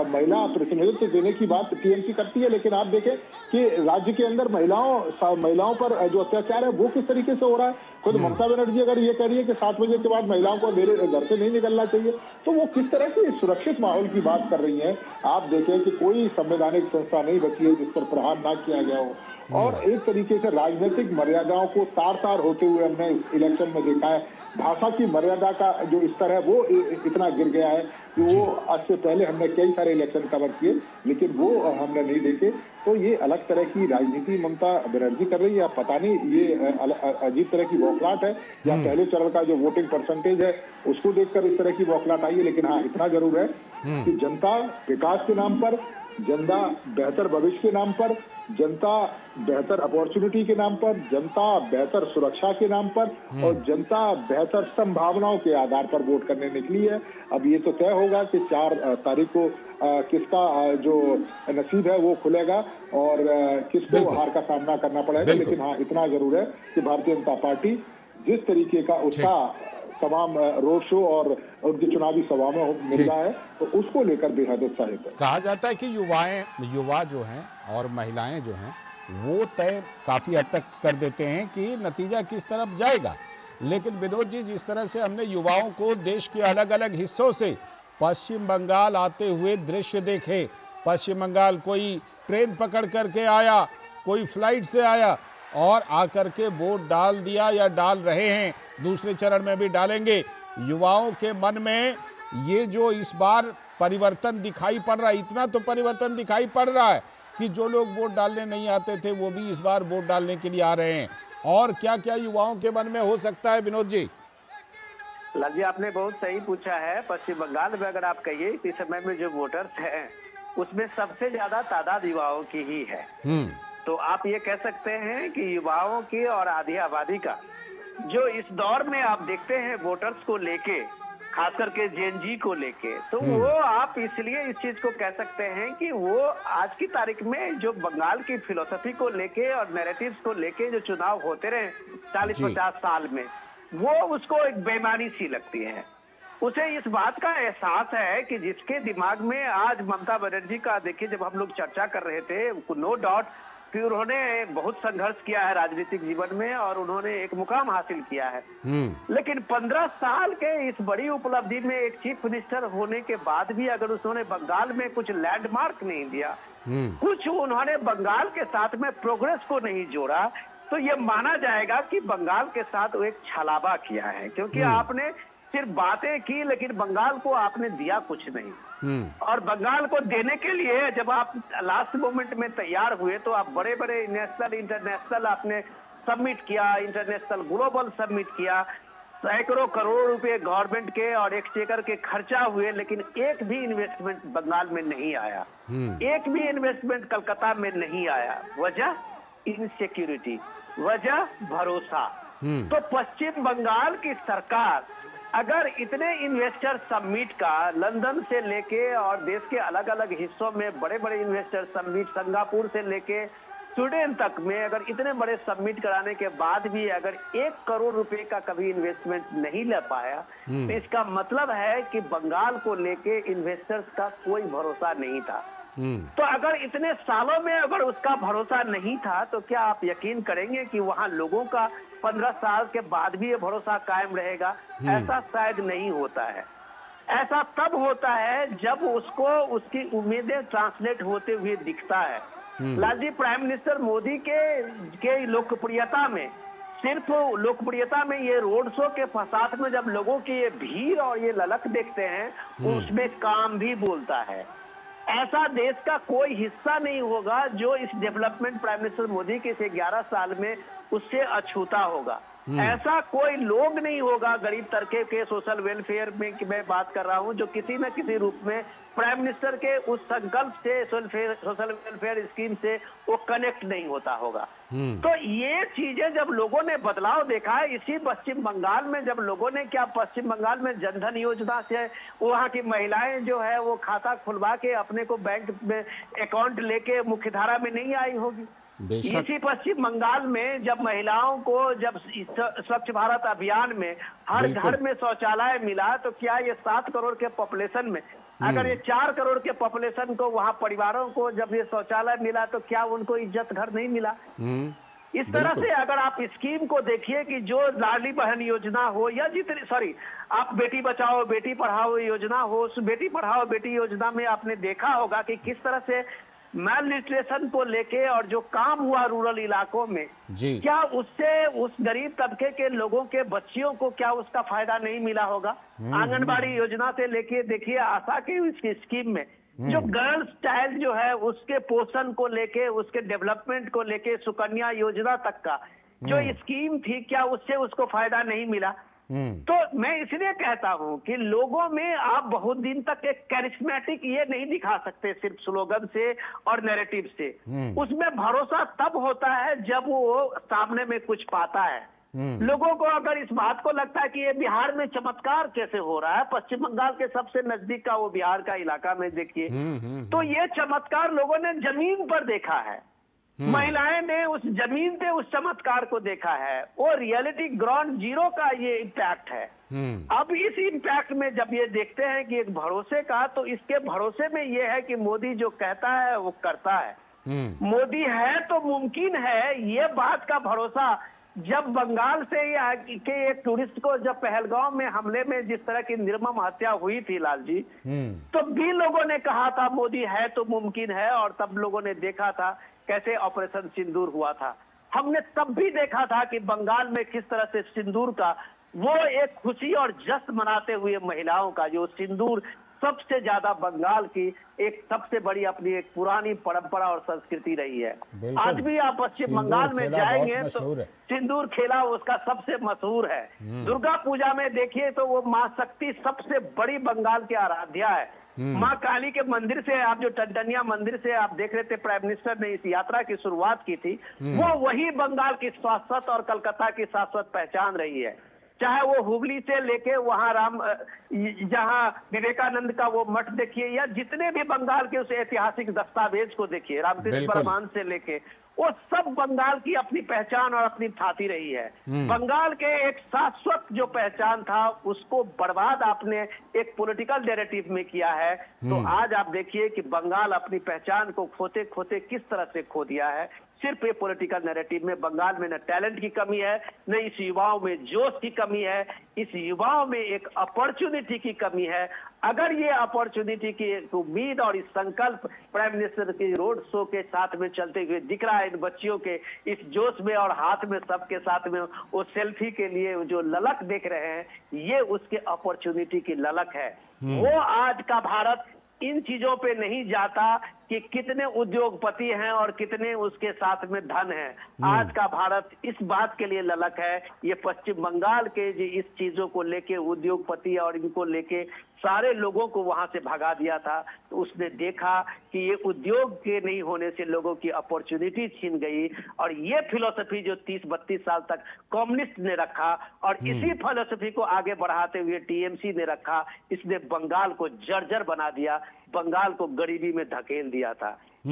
महिला प्रतिनिधित्व देने की बात टीएमसी करती है, लेकिन आप देखें कि राज्य के अंदर महिलाओं पर जो अत्याचार है वो किस तरीके से हो रहा है। खुद ममता बनर्जी अगर ये कह रही है कि 7 बजे के बाद महिलाओं को मेरे घर से नहीं निकलना चाहिए, तो वो किस तरह की सुरक्षित माहौल की बात कर रही हैं। आप देखें कि कोई संवैधानिक संस्था नहीं बची है जिस पर प्रहार ना किया गया हो। और एक तरीके से राजनीतिक मर्यादाओं को तार होते हुए हमने इलेक्शन में देखा है। भाषा की मर्यादा का जो स्तर है वो इतना गिर गया है कि वो आज से पहले हमने कई सारे इलेक्शन कवर किए, लेकिन वो हमने नहीं देखे। तो ये अलग तरह की राजनीति ममता बनर्जी कर रही है। पता नहीं ये अजीब तरह की बौखलाहट है या पहले चरण का जो वोटिंग परसेंटेज है उसको देखकर इस तरह की बौखलाहट आई है। लेकिन हाँ, इतना जरूर है कि जनता विकास के नाम पर, जनता बेहतर भविष्य के नाम पर, जनता बेहतर अपॉर्चुनिटी के नाम पर, जनता बेहतर सुरक्षा के नाम पर और जनता बेहतर संभावनाओं के आधार पर वोट करने निकली है। अब ये तो तय होगा कि 4 तारीख को किसका जो नसीब है वो खुलेगा और किसको हार का सामना करना पड़ेगा। लेकिन हाँ, इतना जरूर है कि भारतीय जनता पार्टी जिस तरीके का उत्साह तमाम रोड शो और उनकी चुनावी सभा में मिल रहा है, तो उसको लेकर बेहद उत्साहित है।
कहा जाता है कि युवा जो हैं और महिलाएं जो हैं वो तय काफी हद तक कर देते हैं कि नतीजा किस तरफ जाएगा। लेकिन विनोद जी, जिस तरह से हमने युवाओं को देश के अलग अलग हिस्सों से पश्चिम बंगाल आते हुए दृश्य देखे, पश्चिम बंगाल कोई ट्रेन पकड़ करके आया, कोई फ्लाइट से आया और आकर के वोट डाल दिया या डाल रहे हैं, दूसरे चरण में भी डालेंगे। युवाओं के मन में ये जो इस बार परिवर्तन दिखाई पड़ रहा है, इतना तो परिवर्तन दिखाई पड़ रहा है कि जो लोग वोट डालने नहीं आते थे वो भी इस बार वोट डालने के लिए आ रहे हैं। और क्या क्या युवाओं के मन में हो सकता है विनोद जी?
लाल जी, आपने बहुत सही पूछा है। पश्चिम बंगाल में अगर आप कहिए इस समय में जो वोटर्स हैं उसमें सबसे ज्यादा तादाद युवाओं की ही है। तो आप ये कह सकते हैं कि युवाओं की और आधी आबादी का जो इस दौर में आप देखते हैं वोटर्स को लेके, खास करके जेएनजी को लेके, तो वो आप इसलिए इस चीज को कह सकते हैं कि वो आज की तारीख में जो बंगाल की फिलोसफी को लेके और नैरेटिव्स को लेके जो चुनाव होते रहे 40-50 साल में, वो उसको एक बेईमानी सी लगती है। उसे इस बात का एहसास है कि जिसके दिमाग में आज ममता बनर्जी का, देखिए जब हम लोग चर्चा कर रहे थे, नो डाउट कि उन्होंने बहुत संघर्ष किया है राजनीतिक जीवन में और उन्होंने एक मुकाम हासिल किया है। लेकिन 15 साल के इस बड़ी उपलब्धि में एक चीफ मिनिस्टर होने के बाद भी अगर उन्होंने बंगाल में कुछ लैंडमार्क नहीं दिया, कुछ उन्होंने बंगाल के साथ में प्रोग्रेस को नहीं जोड़ा, तो ये माना जाएगा कि बंगाल के साथ वो एक छलावा किया है। क्योंकि आपने सिर्फ बातें की लेकिन बंगाल को आपने दिया कुछ नहीं। और बंगाल को देने के लिए जब आप लास्ट मोमेंट में तैयार हुए तो आप बड़े बड़े नेशनल इंटरनेशनल आपने सबमिट किया, इंटरनेशनल ग्लोबल सबमिट किया, सैकड़ों करोड़ रुपए गवर्नमेंट के और एक्सचेकर के खर्चा हुए, लेकिन एक भी इन्वेस्टमेंट बंगाल में नहीं आया, एक भी इन्वेस्टमेंट कलकत्ता में नहीं आया। वजह इनसिक्योरिटी, वजह भरोसा। तो पश्चिम बंगाल की सरकार अगर इतने इन्वेस्टर समिट का लंदन से लेके और देश के अलग अलग हिस्सों में बड़े बड़े इन्वेस्टर समिट, सिंगापुर से लेके स्वीडन तक में अगर इतने बड़े समिट कराने के बाद भी अगर 1 करोड़ रुपए का कभी इन्वेस्टमेंट नहीं ले पाया, तो इसका मतलब है कि बंगाल को लेके इन्वेस्टर्स का कोई भरोसा नहीं था। तो अगर इतने सालों में अगर उसका भरोसा नहीं था तो क्या आप यकीन करेंगे कि वहां लोगों का 15 साल के बाद भी ये भरोसा कायम रहेगा? ऐसा शायद नहीं होता है। ऐसा तब होता है जब उसको उसकी उम्मीदें ट्रांसलेट होते हुए दिखता है। लाल जी, प्राइम मिनिस्टर मोदी के लोकप्रियता में, सिर्फ लोकप्रियता में, ये रोड शो के फसाद में जब लोगों की ये भीड़ और ये ललक देखते हैं, उसमें काम भी बोलता है। ऐसा देश का कोई हिस्सा नहीं होगा जो इस डेवलपमेंट प्राइम मिनिस्टर मोदी के इस 11 साल में उससे अछूता होगा। ऐसा कोई लोग नहीं होगा गरीब तबके के सोशल वेलफेयर में कि मैं बात कर रहा हूं, जो किसी न किसी रूप में प्राइम मिनिस्टर के उस संकल्प से सोशल वेलफेयर स्कीम से वो कनेक्ट नहीं होता होगा। तो ये चीजें जब लोगों ने बदलाव देखा है इसी पश्चिम बंगाल में, जब लोगों ने क्या पश्चिम बंगाल में जनधन योजना से वहां की महिलाएं जो है वो खाता खुलवा के अपने को बैंक में अकाउंट लेके मुख्यधारा में नहीं आई होगी। इसी पश्चिम बंगाल में जब महिलाओं को जब स्वच्छ भारत अभियान में हर घर में शौचालय मिला, तो क्या ये 7 करोड़ के पॉपुलेशन में अगर ये 4 करोड़ के पॉपुलेशन को वहां परिवारों को जब ये शौचालय मिला तो क्या उनको इज्जत घर नहीं मिला? इस तरह से अगर आप स्कीम को देखिए कि जो लाडली बहन योजना हो या जितनी आप बेटी बचाओ बेटी पढ़ाओ योजना हो, उस बेटी पढ़ाओ बेटी योजना में आपने देखा होगा कि किस तरह से मैल न्यूट्रिशन को लेके और जो काम हुआ रूरल इलाकों में जी। क्या उससे उस गरीब तबके के लोगों के बच्चियों को क्या उसका फायदा नहीं मिला होगा? आंगनबाड़ी योजना से लेके देखिए आशा की स्कीम में जो गर्ल्स चाइल्ड जो है उसके पोषण को लेके उसके डेवलपमेंट को लेके सुकन्या योजना तक का जो स्कीम थी, क्या उससे उसको फायदा नहीं मिला? तो मैं इसलिए कहता हूं कि लोगों में आप बहुत दिन तक एक कैरिस्मेटिक ये नहीं दिखा सकते सिर्फ स्लोगन से और नैरेटिव से। उसमें भरोसा तब होता है जब वो सामने में कुछ पाता है। लोगों को अगर इस बात को लगता है कि ये बिहार में चमत्कार कैसे हो रहा है, पश्चिम बंगाल के सबसे नजदीक का वो बिहार का इलाका में देखिए, तो ये चमत्कार लोगों ने जमीन पर देखा है। महिलाएं ने उस जमीन पे उस चमत्कार को देखा है। वो रियलिटी ग्राउंड जीरो का ये इम्पैक्ट है। अब इस इम्पैक्ट में जब ये देखते हैं कि एक भरोसे का, तो इसके भरोसे में ये है कि मोदी जो कहता है वो करता है। मोदी है तो मुमकिन है, ये बात का भरोसा जब बंगाल से के एक टूरिस्ट को जब पहलगांव में हमले में जिस तरह की निर्मम हत्या हुई थी लाल जी, तो भी लोगों ने कहा था मोदी है तो मुमकिन है, और तब लोगों ने देखा था कैसे ऑपरेशन सिंदूर हुआ था। हमने तब भी देखा था कि बंगाल में किस तरह से सिंदूर का वो एक खुशी और जश्न मनाते हुए महिलाओं का जो सिंदूर सबसे ज्यादा बंगाल की एक सबसे बड़ी अपनी एक पुरानी परंपरा और संस्कृति रही है। आज भी आप पश्चिम बंगाल में जाएंगे तो सिंदूर खेला उसका सबसे मशहूर है। दुर्गा पूजा में देखिए तो वो माँ शक्ति सबसे बड़ी बंगाल की आराध्या है। माँ काली के मंदिर से आप जो टंडनिया मंदिर से आप देख रहे थे प्राइम मिनिस्टर ने इस यात्रा की शुरुआत की थी, वो वही बंगाल की शाश्वत और कलकत्ता की शाश्वत पहचान रही है। चाहे वो हुगली से लेके वहां जहां विवेकानंद का वो मठ देखिए, या जितने भी बंगाल के उस ऐतिहासिक दस्तावेज को देखिए, रामकृष्ण परमहंस से लेके, वो सब बंगाल की अपनी पहचान और अपनी ठाती रही है। बंगाल के एक शाश्वत जो पहचान था उसको बर्बाद आपने एक पॉलिटिकल नैरेटिव में किया है। तो आज आप देखिए कि बंगाल अपनी पहचान को खोते खोते किस तरह से खो दिया है। सिर्फ ये पॉलिटिकल नैरेटिव में बंगाल में न टैलेंट की कमी है, न इस युवाओं में जोश की कमी है, इस युवाओं में एक अपॉर्चुनिटी की कमी है। अगर ये अपॉर्चुनिटी की उम्मीद और इस संकल्प प्राइम मिनिस्टर की रोड शो के साथ में चलते हुए दिख रहा है इन बच्चियों के इस जोश में और हाथ में सबके साथ में वो सेल्फी के लिए जो ललक देख रहे हैं, ये उसके अपॉर्चुनिटी की ललक है। वो आज का भारत इन चीजों पे नहीं जाता कि कितने उद्योगपति हैं और कितने उसके साथ में धन है। आज का भारत इस बात के लिए ललक है, ये पश्चिम बंगाल के जो इस चीजों को लेके उद्योगपति और इनको लेके सारे लोगों को वहां से भगा दिया था। तो उसने देखा कि ये उद्योग के नहीं होने से लोगों की अपॉर्चुनिटी छीन गई, और ये फिलोसफी जो 30-32 साल तक कम्युनिस्ट ने रखा और इसी फिलोसफी को आगे बढ़ाते हुए टीएमसी ने रखा, इसने बंगाल को जर्जर बना दिया, बंगाल को गरीबी में धकेल दिया था।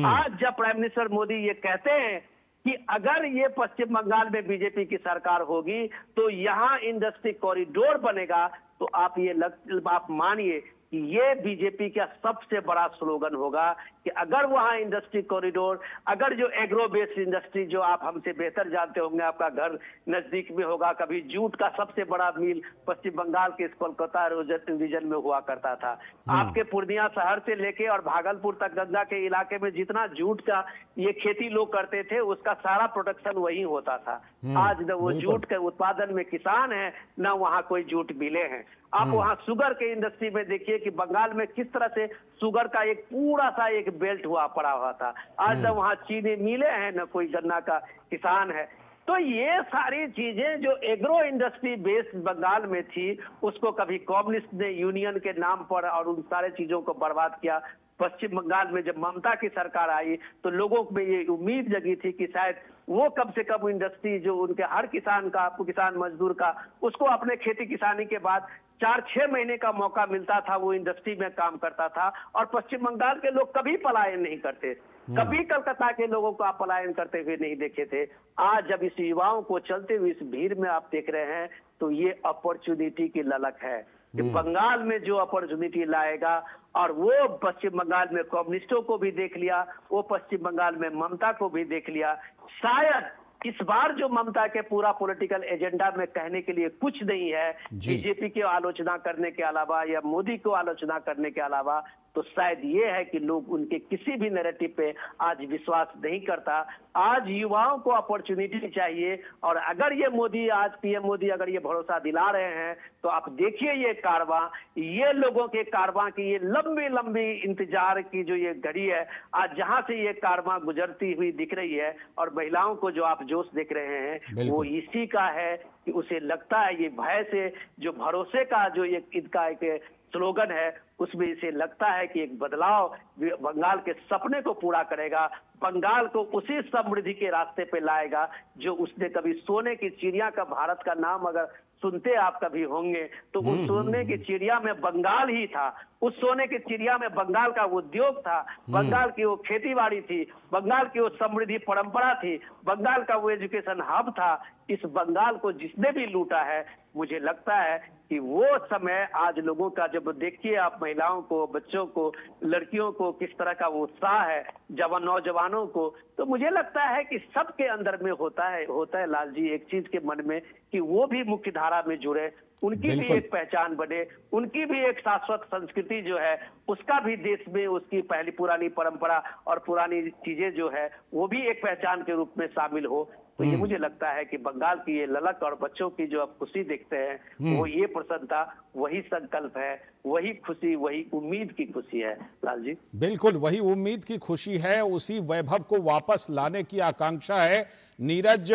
आज जब प्राइम मिनिस्टर मोदी ये कहते हैं कि अगर ये पश्चिम बंगाल में बीजेपी की सरकार होगी तो यहाँ इंडस्ट्री कॉरिडोर बनेगा, तो आप मानिए कि ये बीजेपी का सबसे बड़ा स्लोगन होगा कि अगर वहां इंडस्ट्री कॉरिडोर, अगर जो एग्रो बेस्ड इंडस्ट्री जो आप हमसे बेहतर जानते होंगे, आपका घर नजदीक में होगा, कभी जूट का सबसे बड़ा मिल पश्चिम बंगाल के इस कोलकाता रीजन में हुआ करता था। आपके पूर्णिया शहर से लेके और भागलपुर तक गंगा के इलाके में जितना जूट का ये खेती लोग करते थे, उसका सारा प्रोडक्शन वहीं होता था। आज न वो जूट के उत्पादन में किसान है, न वहां कोई जूट मिले हैं। आप वहां शुगर के इंडस्ट्री में देखिए कि बंगाल में किस तरह से शुगर का एक पूरा सा एक बेल्ट पड़ा हुआ था। आज तक वहां चीनी मिले हैं, न कोई गन्ना का किसान है। तो ये सारी चीजें जो एग्रो इंडस्ट्री बेस्ड बंगाल में थी, उसको कभी कम्युनिस्ट ने यूनियन के नाम पर और उन सारे चीजों को बर्बाद किया। पश्चिम बंगाल में जब ममता की सरकार आई तो लोगों में ये उम्मीद जगी थी कि शायद वो कम से कम इंडस्ट्री जो उनके हर किसान का, किसान मजदूर का, उसको अपने खेती किसानी के बाद 4-6 महीने का मौका मिलता था, वो इंडस्ट्री में काम करता था। और पश्चिम बंगाल के लोग कभी पलायन नहीं करते, कभी कलकत्ता के लोगों को आप पलायन करते हुए नहीं देखे थे। आज जब इस युवाओं को चलते हुए इस भीड़ में आप देख रहे हैं तो ये अपॉर्चुनिटी की ललक है कि बंगाल में जो अपॉर्चुनिटी लाएगा। और वो पश्चिम बंगाल में कम्युनिस्टों को भी देख लिया, वो पश्चिम बंगाल में ममता को भी देख लिया। शायद इस बार जो ममता के पूरा पॉलिटिकल एजेंडा में कहने के लिए कुछ नहीं है बीजेपी की आलोचना करने के अलावा या मोदी को आलोचना करने के अलावा, तो शायद ये है कि लोग उनके किसी भी नैरेटिव पे आज विश्वास नहीं करता। आज युवाओं को अपॉर्चुनिटी चाहिए। और अगर ये मोदी, आज पीएम मोदी अगर ये भरोसा दिला रहे हैं तो आप देखिए ये कारवां, ये लोगों के कारवां की ये लंबी लंबी इंतजार की जो ये घड़ी है, आज जहां से ये कारवां गुजरती हुई दिख रही है और महिलाओं को जो आप जोश देख रहे हैं वो इसी का है कि उसे लगता है ये भय से, जो भरोसे का जो ये इनका एक स्लोगन है, उसमें इसे लगता है कि एक बदलाव बंगाल के सपने को पूरा करेगा, बंगाल को उसी समृद्धि के रास्ते पे लाएगा जो उसने कभी सोने की चिड़िया का, भारत का नाम अगर सुनते आप कभी होंगे तो उस सोने की चिड़िया में बंगाल ही था। उस सोने की चिड़िया में बंगाल का वो उद्योग था, बंगाल की वो खेतीबाड़ी थी, बंगाल की वो समृद्धि परंपरा थी, बंगाल का वो एजुकेशन हब था। इस बंगाल को जिसने भी लूटा है, मुझे लगता है कि वो समय आज लोगों का, जब देखिए आप महिलाओं को, बच्चों को, लड़कियों को किस तरह का वो उत्साह है, जवान नौजवानों को, तो मुझे लगता है कि सबके अंदर में होता है लाल जी एक चीज के मन में कि वो भी मुख्य धारा में जुड़े, उनकी भी एक पहचान बने, उनकी भी एक शाश्वत संस्कृति जो है उसका भी देश में उसकी पहली पुरानी परंपरा और पुरानी चीजें जो है वो भी एक पहचान के रूप में शामिल हो। तो ये मुझे लगता है कि बंगाल की ये ललक और बच्चों की जो आप खुशी देखते हैं वो ये प्रसन्नता, वही संकल्प है, वही खुशी, वही उम्मीद की खुशी है लाल जी।
बिल्कुल वही उम्मीद की खुशी है, उसी वैभव को वापस लाने की आकांक्षा है। नीरज,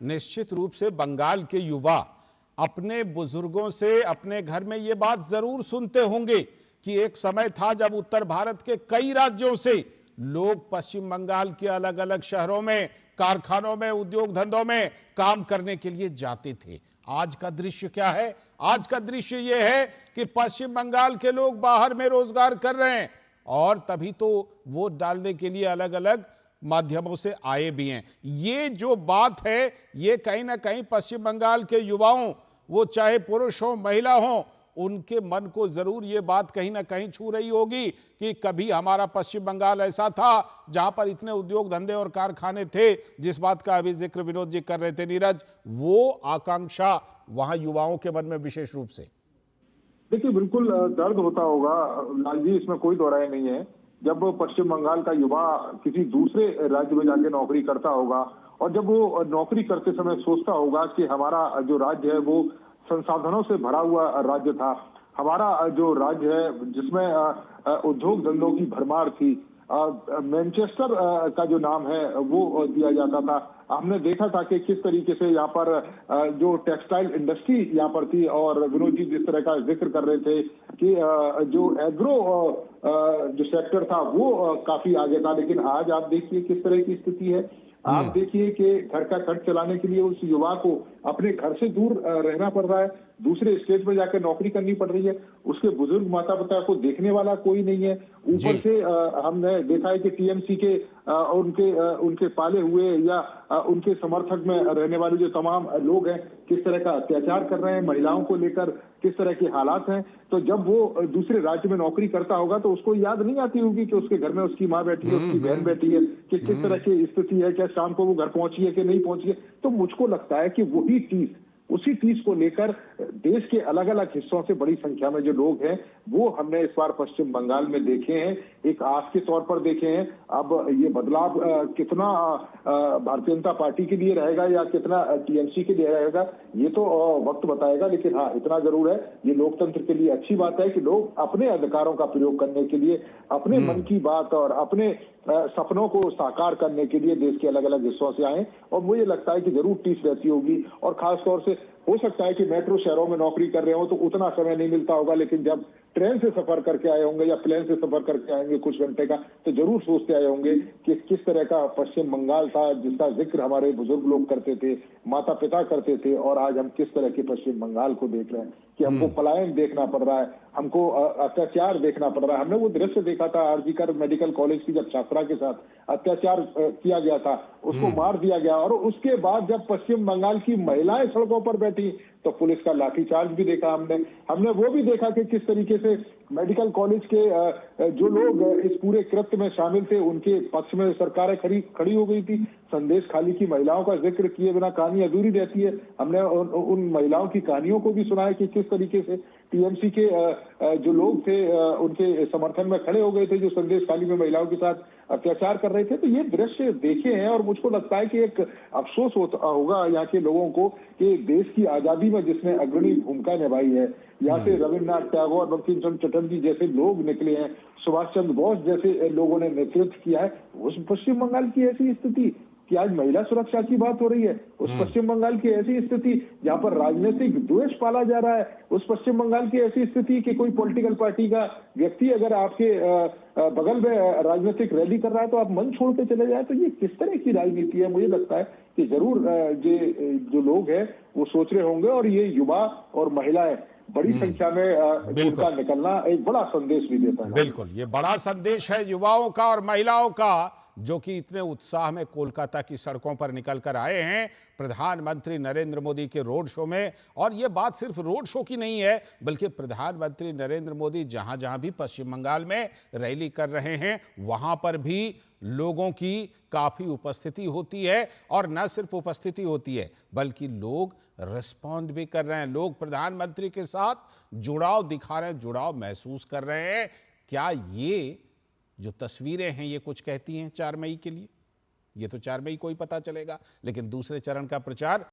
निश्चित रूप से बंगाल के युवा अपने बुजुर्गों से अपने घर में ये बात जरूर सुनते होंगे कि एक समय था जब उत्तर भारत के कई राज्यों से लोग पश्चिम बंगाल के अलग अलग शहरों में, कारखानों में, उद्योग धंधों में काम करने के लिए जाते थे। आज का दृश्य क्या है? आज का दृश्य यह है कि पश्चिम बंगाल के लोग बाहर में रोजगार कर रहे हैं और तभी तो वोट डालने के लिए अलग अलग माध्यमों से आए भी हैं। ये जो बात है ये कहीं ना कहीं पश्चिम बंगाल के युवाओं, वो चाहे पुरुष हो महिला हो, उनके मन को जरूर ये बात कहीं ना कहीं छू रही होगी कि कभी हमारा पश्चिम बंगाल ऐसा था जहां पर इतने उद्योग धंधे और कारखाने थे, जिस बात का अभी जिक्र विनोद जी कर रहे थे नीरज, वो आकांक्षा वहां युवाओं के मन में विशेष रूप से।
देखिए बिल्कुल दर्द होता होगा लाल जी, इसमें कोई दो राय नहीं है। जब पश्चिम बंगाल का युवा किसी दूसरे राज्य में जाके नौकरी करता होगा और जब वो नौकरी करते समय सोचता होगा कि हमारा जो राज्य है वो संसाधनों से भरा हुआ राज्य था, हमारा जो राज्य है जिसमें उद्योग धंधों की भरमार थी, मैनचेस्टर का जो नाम है वो दिया जाता था। हमने देखा था कि किस तरीके से यहाँ पर जो टेक्सटाइल इंडस्ट्री यहाँ पर थी, और विनोद जी जिस तरह का जिक्र कर रहे थे कि जो एग्रो जो सेक्टर था वो काफी आगे था। लेकिन आज आप देखिए किस तरह की स्थिति है। आप देखिए कि घर का खर्च चलाने के लिए उस युवा को अपने घर से दूर रहना पड़ रहा है, दूसरे स्टेट में जाकर नौकरी करनी पड़ रही है, उसके बुजुर्ग माता पिता को देखने वाला कोई नहीं है। ऊपर से हमने देखा है कि टीएमसी के उनके पाले हुए या उनके समर्थक में रहने वाले जो तमाम लोग हैं किस तरह का अत्याचार कर रहे हैं, महिलाओं को लेकर किस तरह के हालात हैं। तो जब वो दूसरे राज्य में नौकरी करता होगा तो उसको याद नहीं आती होगी कि उसके घर में उसकी माँ बैठी है, उसकी बहन बैठी है, कि किस तरह की स्थिति है, क्या शाम को वो घर पहुंची है कि नहीं पहुंची है। तो मुझको लगता है कि वही चीज उसी टीस को लेकर देश के अलग अलग हिस्सों से बड़ी संख्या में जो लोग हैं वो हमने इस बार पश्चिम बंगाल में देखे हैं, एक आस के तौर पर देखे हैं। अब ये बदलाव कितना भारतीय जनता पार्टी के लिए रहेगा या कितना टीएमसी के लिए रहेगा ये तो वक्त बताएगा, लेकिन हाँ इतना जरूर है, ये लोकतंत्र के लिए अच्छी बात है कि लोग अपने अधिकारों का प्रयोग करने के लिए, अपने मन की बात और अपने सपनों को साकार करने के लिए देश के अलग अलग हिस्सों से आए। और मुझे लगता है कि जरूर टीस रहती होगी, और खास तौर से हो सकता है कि मेट्रो शहरों में नौकरी कर रहे हो तो उतना समय नहीं मिलता होगा, लेकिन जब ट्रेन से सफर करके आए होंगे या प्लेन से सफर करके आएंगे कुछ घंटे का, तो जरूर सोचते आए होंगे कि किस तरह का पश्चिम बंगाल था जिसका जिक्र हमारे बुजुर्ग लोग करते थे, माता पिता करते थे, और आज हम किस तरह के पश्चिम बंगाल को देख रहे हैं कि हमको पलायन देखना पड़ रहा है, हमको अत्याचार देखना पड़ रहा है। हमने वो दृश्य देखा था आरजी कर मेडिकल कॉलेज की, जब छात्रा के साथ अत्याचार किया गया था, उसको मार दिया गया, और उसके बाद जब पश्चिम बंगाल की महिलाएं सड़कों पर बैठी तो पुलिस का लाठीचार्ज भी देखा हमने वो भी देखा कि किस तरीके से मेडिकल कॉलेज के जो लोग इस पूरे कृत्य में शामिल थे उनके पक्ष में सरकारें खड़ी हो गई थी। संदेश खाली की महिलाओं का जिक्र किए बिना कहानी अधूरी रहती है। हमने उन महिलाओं की कहानियों को भी सुना है कि किस तरीके से टीएमसी के जो लोग थे उनके समर्थन में खड़े हो गए थे, जो संदेश खाली में महिलाओं के साथ अत्याचार कर रहे थे। तो ये दृश्य देखे हैं और मुझको लगता है कि एक अफसोस होगा यहाँ के लोगों को कि देश की आजादी में जिसने अग्रणी भूमिका निभाई है, यहाँ से रविन्द्रनाथ टैगोर, बंकिम चंद्र चटर्जी जैसे लोग निकले हैं, सुभाष चंद्र बोस जैसे लोगों ने नेतृत्व किया है, उस पश्चिम बंगाल की ऐसी स्थिति कि आज महिला सुरक्षा की बात हो रही है, उस पश्चिम बंगाल की ऐसी स्थिति जहां पर राजनीतिक द्वेष पाला जा रहा है, उस पश्चिम बंगाल की ऐसी स्थिति कि कोई पॉलिटिकल पार्टी का व्यक्ति अगर आपके बगल में राजनीतिक रैली कर रहा है तो आप मन छोड़ के चले जाए, तो ये किस तरह की राजनीति है। मुझे लगता है कि जरूर ये जो लोग हैं वो सोच रहे होंगे, और ये युवा और महिलाएं बड़ी संख्या में उनका निकलना एक बड़ा संदेश भी देता है।
बिल्कुल, ये बड़ा संदेश है युवाओं का और महिलाओं का, जो कि इतने उत्साह में कोलकाता की सड़कों पर निकल कर आए हैं प्रधानमंत्री नरेंद्र मोदी के रोड शो में। और ये बात सिर्फ रोड शो की नहीं है, बल्कि प्रधानमंत्री नरेंद्र मोदी जहां जहां भी पश्चिम बंगाल में रैली कर रहे हैं वहां पर भी लोगों की काफी उपस्थिति होती है, और न सिर्फ उपस्थिति होती है बल्कि लोग रिस्पॉन्ड भी कर रहे हैं, लोग प्रधानमंत्री के साथ जुड़ाव दिखा रहे हैं, जुड़ाव महसूस कर रहे हैं। क्या ये जो तस्वीरें हैं ये कुछ कहती हैं 4 मई के लिए? ये तो 4 मई को ही पता चलेगा, लेकिन दूसरे चरण का प्रचार